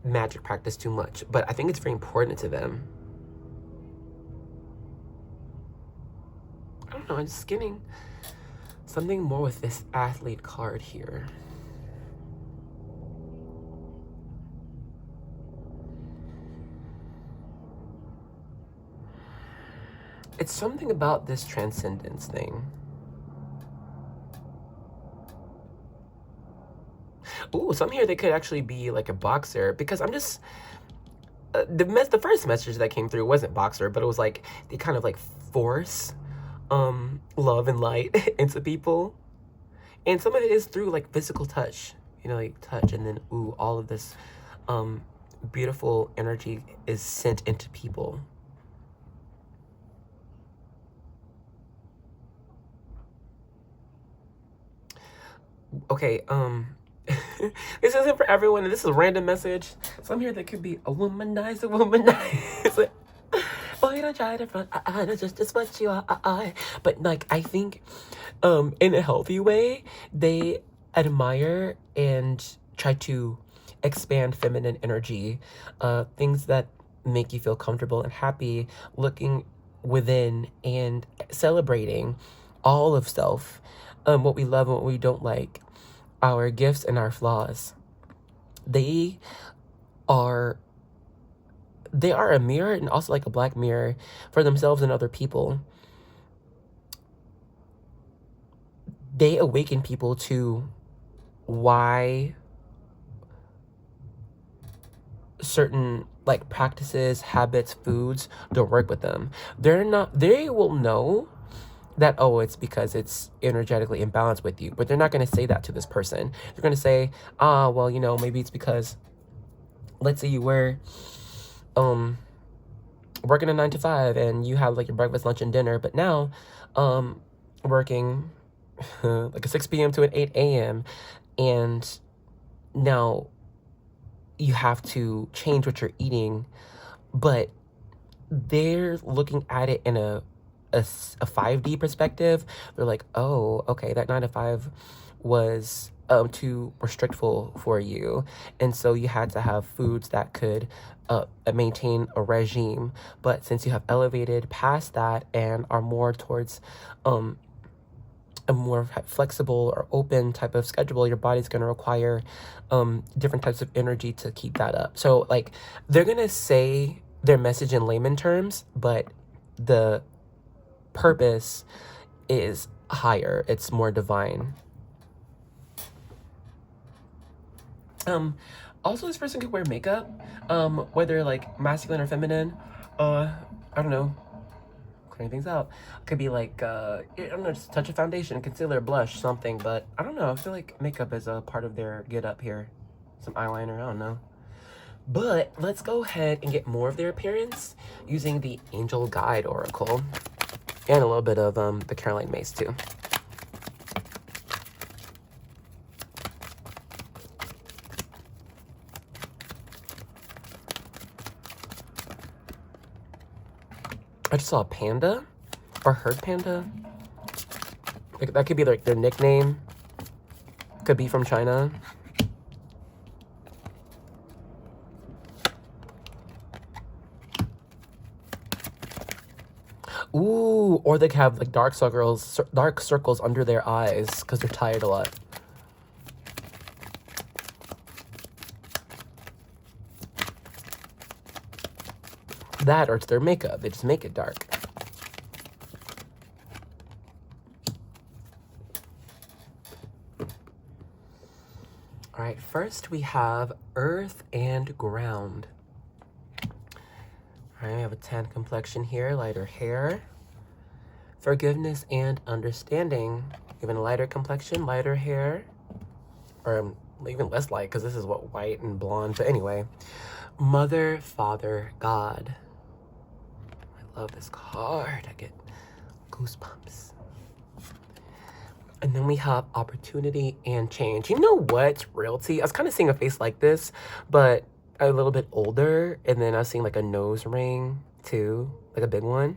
magic practice too much, but I think it's very important to them. I don't know, I'm just getting something more with this athlete card here. It's something about this transcendence thing. Ooh, some here they could actually be like a boxer, because I'm just the first message that came through wasn't boxer, but it was like they kind of like force love and light into people, and some of it is through like physical touch, you know, like touch, and then ooh, all of this beautiful energy is sent into people. Okay, this isn't for everyone, and this is a random message. Some here that could be a womanizer, womanizer. Boy, don't try to front, just what you are. But like, I think, in a healthy way, they admire and try to expand feminine energy, things that make you feel comfortable and happy, looking within and celebrating all of self, what we love and what we don't like, our gifts and our flaws. They are a mirror, and also like a black mirror for themselves and other people. They awaken people to why certain like practices, habits, foods don't work with them. They will know that, oh, it's because it's energetically imbalanced with you, but they're not going to say that to this person. They're going to say, well, you know, maybe it's because, let's say you were working a 9 to 5 and you have like your breakfast, lunch, and dinner, but now working like a 6 p.m. to an 8 a.m. and now you have to change what you're eating, but they're looking at it in a 5D perspective. They're like, oh, okay, that 9 to 5 was too restrictful for you, and so you had to have foods that could maintain a regime. But since you have elevated past that and are more towards a more flexible or open type of schedule, your body's going to require different types of energy to keep that up. So like, they're going to say their message in layman terms, but the purpose is higher, it's more divine. Also, this person could wear makeup, whether like masculine or feminine. I don't know, clearing things out. Could be like I don't know, just a touch of foundation, concealer, blush, something. But I don't know, I feel like makeup is a part of their get up here. Some eyeliner, I don't know. But let's go ahead and get more of their appearance using the Angel Guide Oracle. And a little bit of the Caroline Mace too. I just saw a panda or herd panda. Like, that could be like their nickname. Could be from China. Ooh, or they could have like dark circles under their eyes because they're tired a lot. That, or it's their makeup. They just make it dark. All right, first we have earth and ground. All right, we have a tan complexion here, lighter hair. Forgiveness and understanding. Even a lighter complexion, lighter hair. Or even less light, because this is what, white and blonde. But anyway, Mother, Father, God. I love this card. I get goosebumps. And then we have opportunity and change. You know what? Realty. I was kind of seeing a face like this, but a little bit older. And then I was seeing like a nose ring too, like a big one.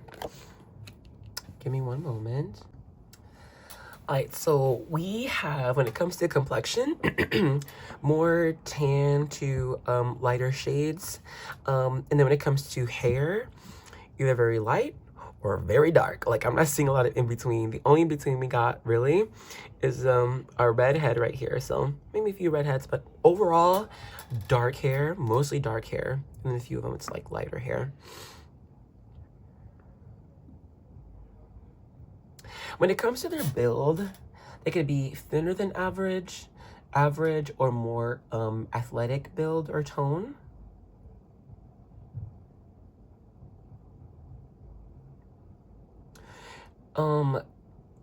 Give me one moment. All right, so we have, when it comes to complexion, more tan to lighter shades. And then when it comes to hair, either very light or very dark. Like, I'm not seeing a lot of in between. The only in between we got really is our redhead right here. So maybe a few redheads, but overall dark hair, mostly dark hair. And then a few of them it's like lighter hair. When it comes to their build, they could be thinner than average, or more athletic build or tone.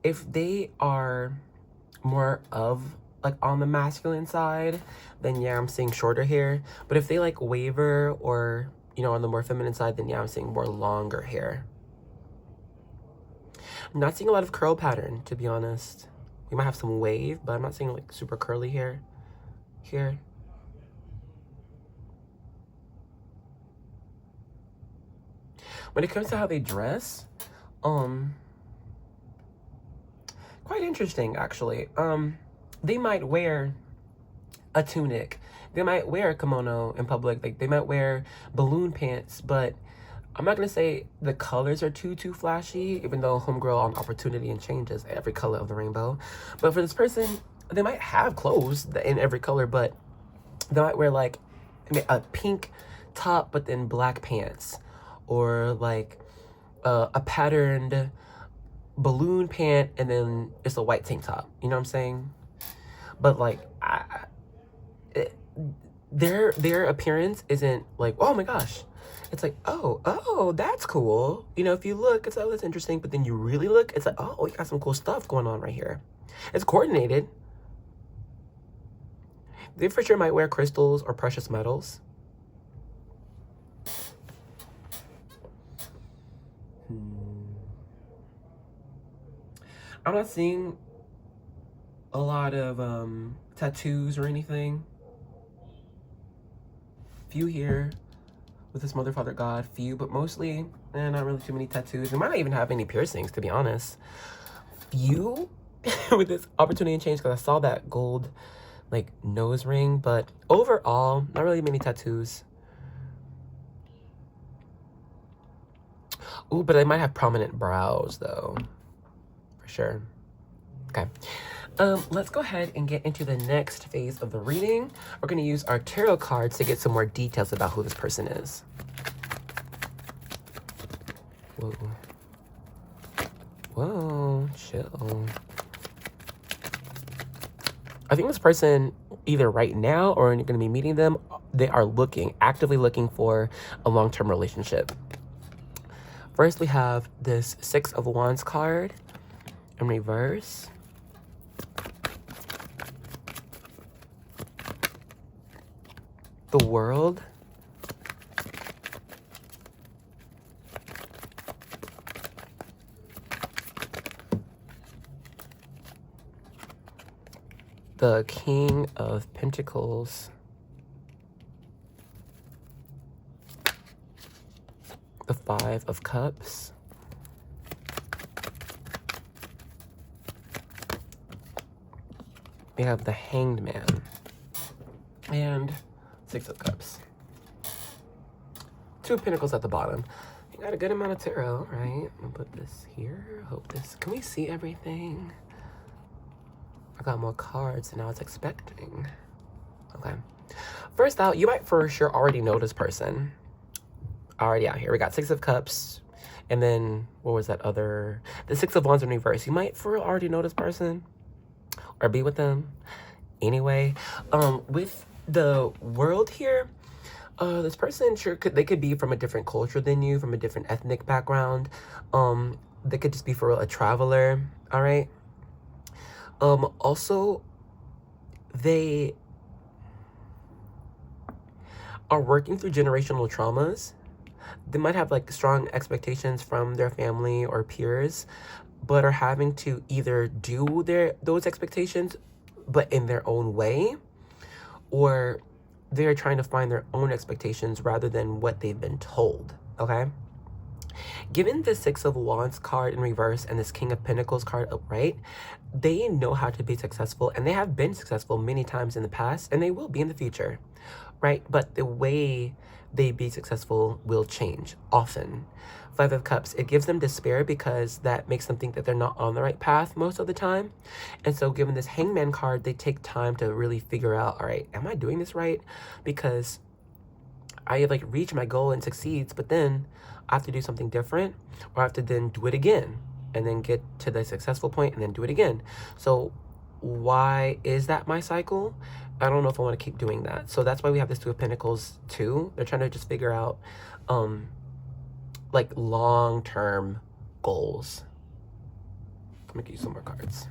If they are more of like on the masculine side, then yeah, I'm seeing shorter hair. But if they like waver or, you know, on the more feminine side, then yeah, I'm seeing more longer hair. I'm not seeing a lot of curl pattern, to be honest. We might have some wave, but I'm not seeing like super curly hair here. When it comes to how they dress, quite interesting actually. They might wear a tunic. They might wear a kimono in public. Like, they might wear balloon pants, but I'm not gonna say the colors are too flashy, even though homegirl on opportunity and change is every color of the rainbow. But for this person, they might have clothes in every color, but they might wear like a pink top, but then black pants, or like a patterned balloon pant, and then it's a white tank top. You know what I'm saying? But like, their appearance isn't like, oh my gosh. It's like, oh, that's cool. You know, if you look, it's like, oh, that's interesting. But then you really look, it's like, oh, you got some cool stuff going on right here. It's coordinated. They for sure might wear crystals or precious metals. I'm not seeing a lot of tattoos or anything. Few here with this Mother, Father, God. Few, but mostly not really too many tattoos. They might not even have any piercings, to be honest. Few with this opportunity and change, because I saw that gold like nose ring, but overall not really many tattoos. Ooh, but they might have prominent brows though, for sure. Okay. Let's go ahead and get into the next phase of the reading. We're going to use our tarot cards to get some more details about who this person is. Whoa. Whoa, chill. I think this person, either right now or you're going to be meeting them, they are actively looking for a long-term relationship. First, we have this Six of Wands card in reverse. The World. The King of Pentacles. The Five of Cups. We have the Hanged Man. And Six of Cups. Two of Pentacles at the bottom. You got a good amount of tarot, right? I'm gonna put this here. Hope this... Can we see everything? I got more cards than I was expecting. Okay. First out, you might for sure already know this person. Already out here. We got Six of Cups. And then, what was that other? The Six of Wands in reverse. You might for real already know this person. Or be with them. Anyway, with the world here, this person sure they could be from a different culture than you, from a different ethnic background. They could just be for real a traveler. All right. Also, they are working through generational traumas. They might have like strong expectations from their family or peers, but are having to either do those expectations, but in their own way, or they're trying to find their own expectations rather than what they've been told, okay? Given the Six of Wands card in reverse and this King of Pentacles card upright, they know how to be successful, and they have been successful many times in the past, and they will be in the future, right? But the way they be successful will change often. Five of Cups, it gives them despair because that makes them think that they're not on the right path most of the time. And so given this Hangman card, they take time to really figure out, all right, am I doing this right? Because I have like reached my goal and succeeds, but then I have to do something different, or I have to then do it again and then get to the successful point and then do it again. So why is that my cycle? I don't know if I want to keep doing that. So that's why we have this Two of Pentacles too. They're trying to just figure out like long-term goals. I'm gonna give you some more cards.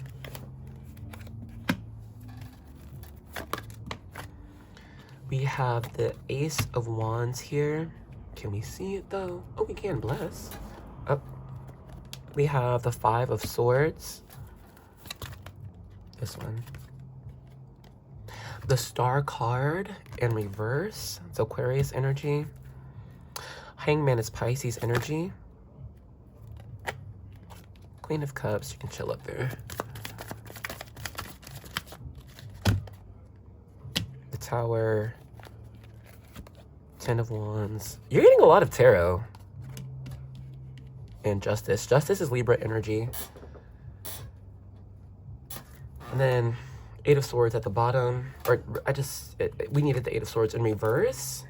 We have the Ace of Wands here. Can we see it though? Oh, we can, bless. Oh. We have the Five of Swords. This one. The Star card in reverse. It's Aquarius energy. Hangman is Pisces energy. Queen of Cups, you can chill up there. The Tower. Ten of Wands. You're getting a lot of tarot. And Justice. Justice is Libra energy. And then Eight of Swords at the bottom. Or we needed the Eight of Swords in reverse.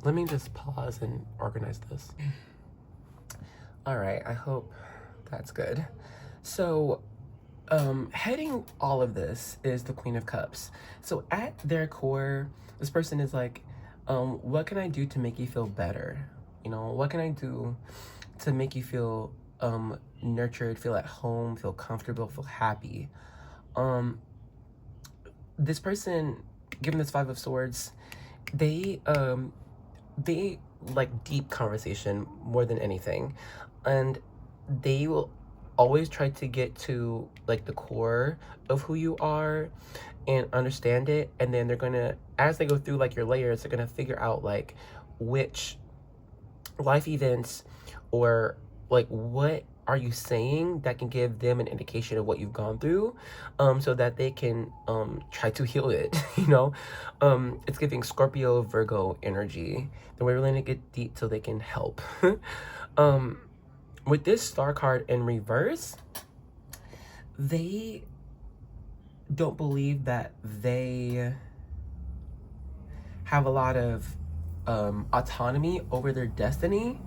Let me just pause and organize this. All right, I hope that's good. So, heading all of this is the Queen of Cups. So at their core, this person is like, what can I do to make you feel better? You know, what can I do to make you feel nurtured, feel at home, feel comfortable, feel happy? This person, given this Five of Swords, they like deep conversation more than anything, and they will always try to get to like the core of who you are and understand it, and then they're gonna, as they go through like your layers, they're gonna figure out like which life events or like what are you saying that can give them an indication of what you've gone through, so that they can try to heal it, you know? It's giving Scorpio, Virgo energy. Then we're really gonna get deep so they can help. With this Star card in reverse, they don't believe that they have a lot of autonomy over their destiny.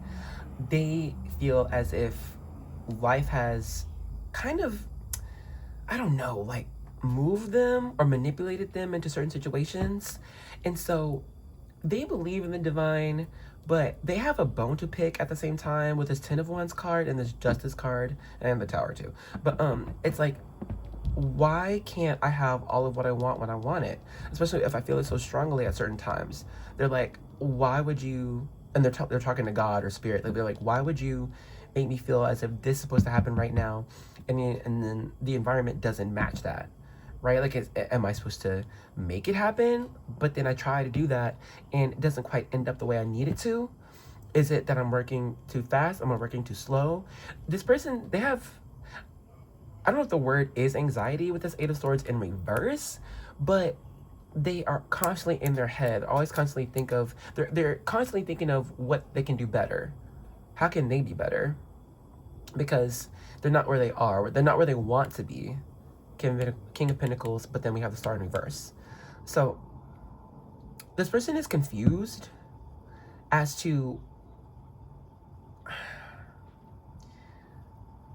They feel as if life has kind of, I don't know, like moved them or manipulated them into certain situations. And so they believe in the divine, but they have a bone to pick at the same time with this Ten of Wands card and this Justice card and the Tower too. But it's like, why can't I have all of what I want when I want it? Especially if I feel it so strongly at certain times. They're like, why would you, and they're talking to God or spirit, they're like, why would you make me feel as if this is supposed to happen right now, and then the environment doesn't match that, right? Like, am I supposed to make it happen? But then I try to do that and it doesn't quite end up the way I need it to. Is it that I'm working too fast? Am I working too slow? This person, they have, I don't know if the word is anxiety with this Eight of Swords in reverse, but they are constantly in their head, always constantly they're constantly thinking of what they can do better. How can they be better? Because they're not where they are. They're not where they want to be. King of Pentacles, but then we have the Star in reverse. So this person is confused as to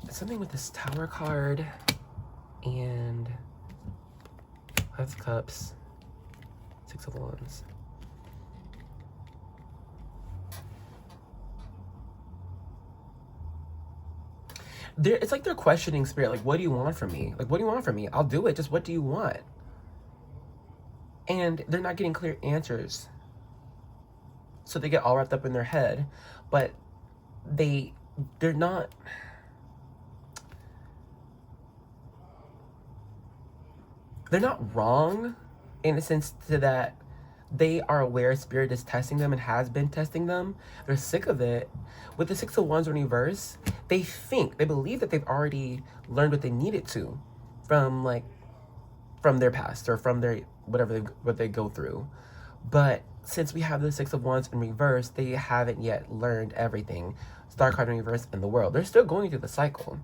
something with this Tower card and Five of Cups, Six of Wands. It's like they're questioning spirit. Like, what do you want from me? Like, what do you want from me? I'll do it. Just what do you want? And they're not getting clear answers. So they get all wrapped up in their head. But they're not... They're not wrong in the sense to that they are aware spirit is testing them and has been testing them. They're sick of it. With the Six of Wands in reverse, they believe that they've already learned what they needed to from their past or from their what they go through. But since we have the Six of Wands in reverse, they haven't yet learned everything. Star card in reverse in the World. They're still going through the cycle.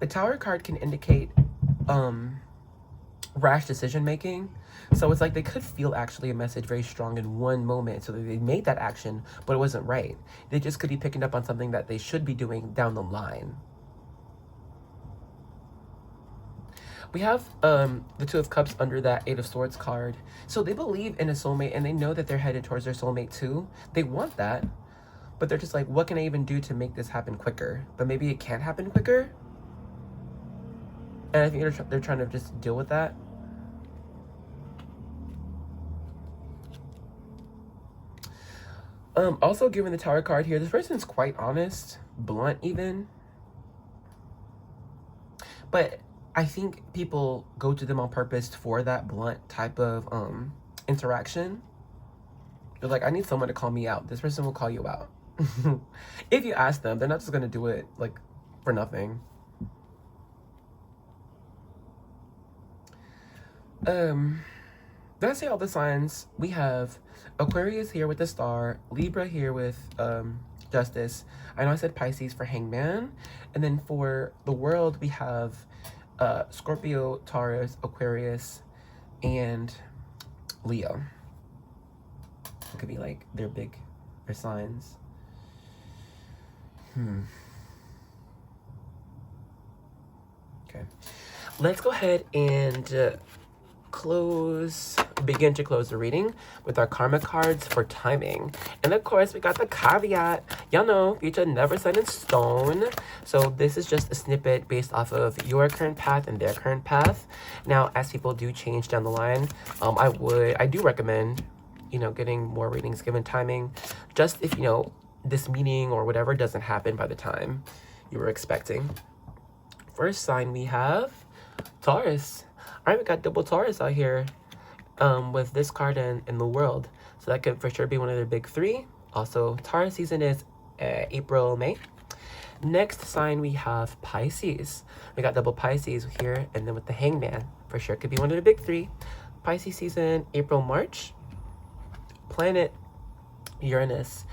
The Tower card can indicate rash decision making. So it's like they could feel actually a message very strong in one moment, so they made that action, but it wasn't right. They just could be picking up on something that they should be doing down the line. We have the Two of Cups under that Eight of Swords card. So they believe in a soulmate and they know that they're headed towards their soulmate too. They want that, but they're just like, what can I even do to make this happen quicker? But maybe it can't happen quicker. And I think they're trying to just deal with that. Also, given the Tower card here, this person is quite honest, blunt even. But I think people go to them on purpose for that blunt type of interaction. They're like, I need someone to call me out. This person will call you out. If you ask them, they're not just going to do it like for nothing. Did I say all the signs? We have Aquarius here with the Star, Libra here with Justice. I know I said Pisces for Hangman. And then for the World, we have Scorpio, Taurus, Aquarius, and Leo. It could be like their signs. Okay. Let's go ahead and begin to close the reading with our karma cards for timing. And of course, we got the caveat. Y'all know, future never set in stone. So this is just a snippet based off of your current path and their current path. Now, as people do change down the line, I do recommend, getting more readings given timing. Just if, this meeting or whatever doesn't happen by the time you were expecting. First sign we have Taurus. All right, we got double Taurus out here with this card in the World. So that could for sure be one of their big three. Also, Taurus season is April, May. Next sign we have Pisces. We got double Pisces here, and then with the Hangman, for sure could be one of the big three. Pisces season, April, March. Planet, Uranus.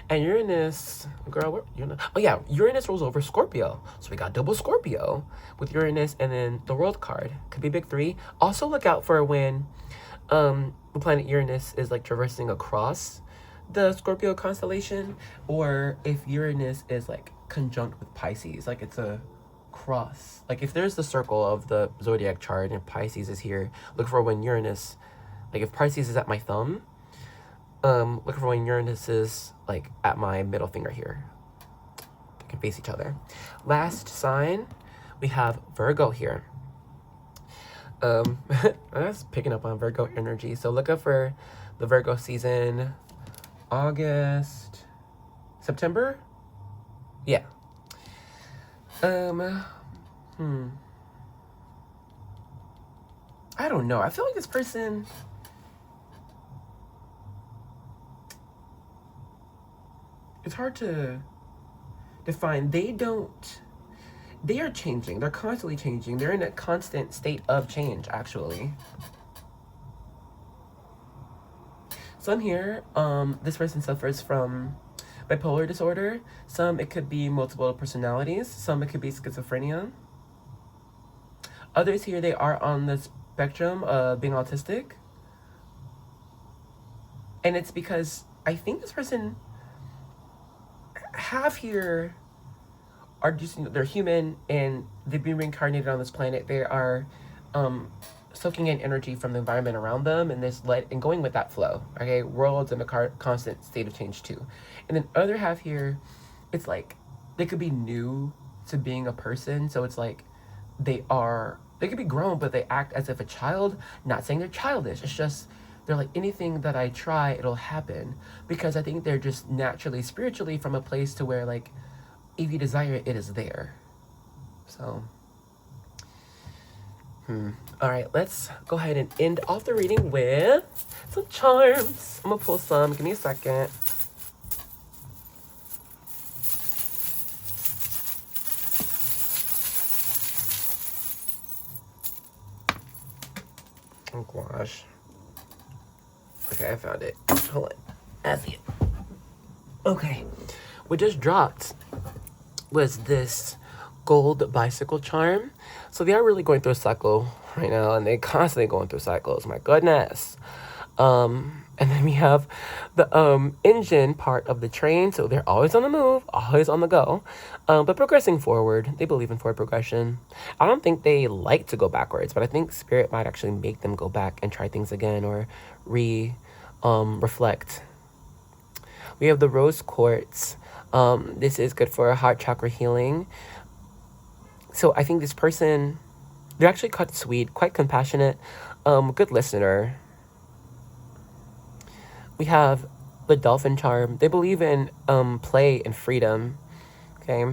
And Uranus, girl, Uranus rolls over Scorpio. So we got double Scorpio with Uranus and then the World card. Could be big three. Also look out for when the planet Uranus is like traversing across the Scorpio constellation, or if Uranus is like conjunct with Pisces, like it's a cross. Like if there's the circle of the zodiac chart and Pisces is here, look for when Uranus, like if Pisces is at my thumb, look for when Uranus is like at my middle finger here. They can face each other. Last sign, we have Virgo here. That's picking up on Virgo energy. So look up for the Virgo season, August, September? Yeah. I don't know. I feel like this person... it's hard to define. They are changing. They're constantly changing. They're in a constant state of change, actually. Some here, this person suffers from bipolar disorder. Some, it could be multiple personalities. Some, it could be schizophrenia. Others here, they are on the spectrum of being autistic. And it's because I think this person half here are just, they're human and they've been reincarnated on this planet. They are soaking in energy from the environment around them and and going with that flow. Okay, world's in a constant state of change too. And then other half here, it's like they could be new to being a person. So it's like they could be grown, but they act as if a child. Not saying they're childish. It's just they're like, anything that I try, it'll happen. Because I think they're just naturally, spiritually from a place to where like, if you desire it, it is there. So, all right, let's go ahead and end off the reading with some charms. I'm gonna pull some. Give me a second. Oh gosh. Okay, I found it. Hold on. I see it. Okay. What just dropped was this gold bicycle charm. So they are really going through a cycle right now, and they're constantly going through cycles. My goodness. And then we have the engine part of the train. So they're always on the move, always on the go, but progressing forward. They believe in forward progression. I don't think they like to go backwards, but I think spirit might actually make them go back and try things again or reflect. We have the rose quartz. This is good for heart chakra healing. So I think this person, they're actually quite sweet, quite compassionate, good listener. We have the dolphin charm. They believe in play and freedom. Okay,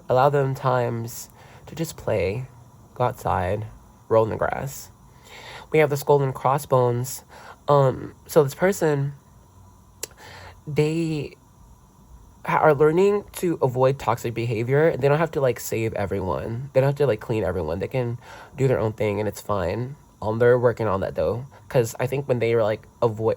allow them times to just play, go outside, roll in the grass. We have the skull and crossbones. So this person, they are learning to avoid toxic behavior. They don't have to like save everyone. They don't have to like clean everyone. They can do their own thing and it's fine. They're working on that though, because I think when they are like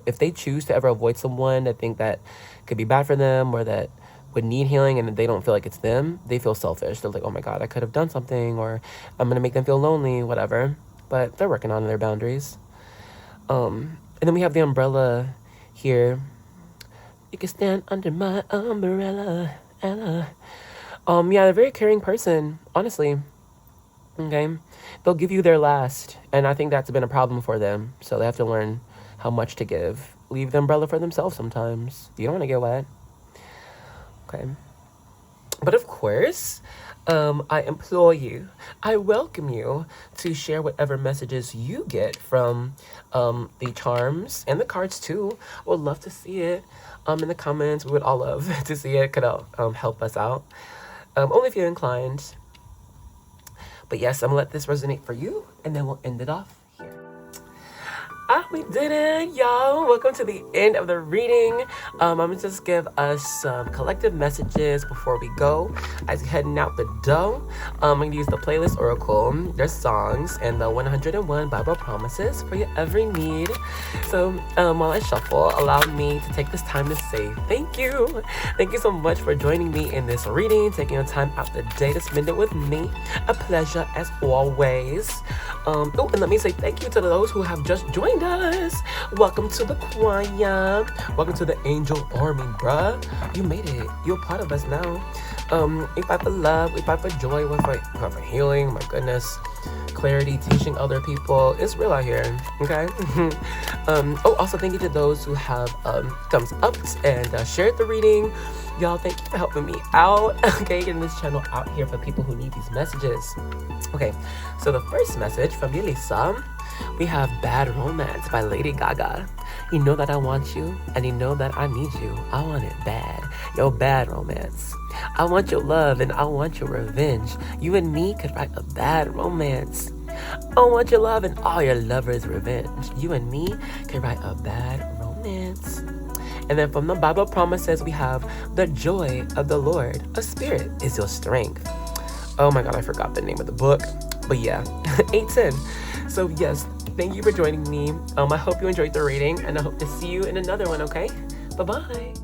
if they choose to ever avoid someone, I think that could be bad for them or that would need healing, and they don't feel like it's them. They feel selfish. They're like, oh my god, I could have done something, or I'm gonna make them feel lonely, whatever. But they're working on their boundaries. And then we have the umbrella here. You can stand under my umbrella, Ella. Yeah, they're a very caring person, honestly. Okay, they'll give you their last, and I think that's been a problem for them. So they have to learn how much to give. Leave the umbrella for themselves sometimes. You don't want to get wet. Okay, but of course, I implore you, I welcome you to share whatever messages you get from the charms and the cards too. Would love to see it in the comments. We would all love to see it. Could help us out. Only if you're inclined. But yes, I'm gonna let this resonate for you, and then we'll end it off here. We did it, y'all. Welcome to the end of the reading. I'm gonna just give us some collective messages before we go. As you're heading out the door, I'm gonna use the playlist Oracle, their songs, and the 101 Bible promises for your every need. So while I shuffle, allow me to take this time to say thank you. Thank you so much for joining me in this reading, taking your time out the day to spend it with me. A pleasure as always. And let me say thank you to those who have just joined us. Welcome to the choir. Welcome to the angel army, bruh. You made it. You're part of us now. We fight for love. We fight for joy. We fight for healing. My goodness. Clarity, teaching other people. It's real out here. Okay. Also thank you to those who have thumbs up and shared the reading. Y'all, thank you for helping me out. Okay, getting this channel out here for people who need these messages. Okay, so the first message from Yelisa, we have Bad Romance by Lady Gaga. You know that I want you, and you know that I need you. I want it bad. Yo, bad romance. I want your love, and I want your revenge. You and me could write a bad romance. I want your love and all your lovers' revenge. You and me could write a bad romance. And then from the Bible promises, we have the joy of the Lord. A spirit is your strength. Oh my God, I forgot the name of the book. But yeah, 8:10. So yes, thank you for joining me. I hope you enjoyed the reading, and I hope to see you in another one, okay? Bye-bye.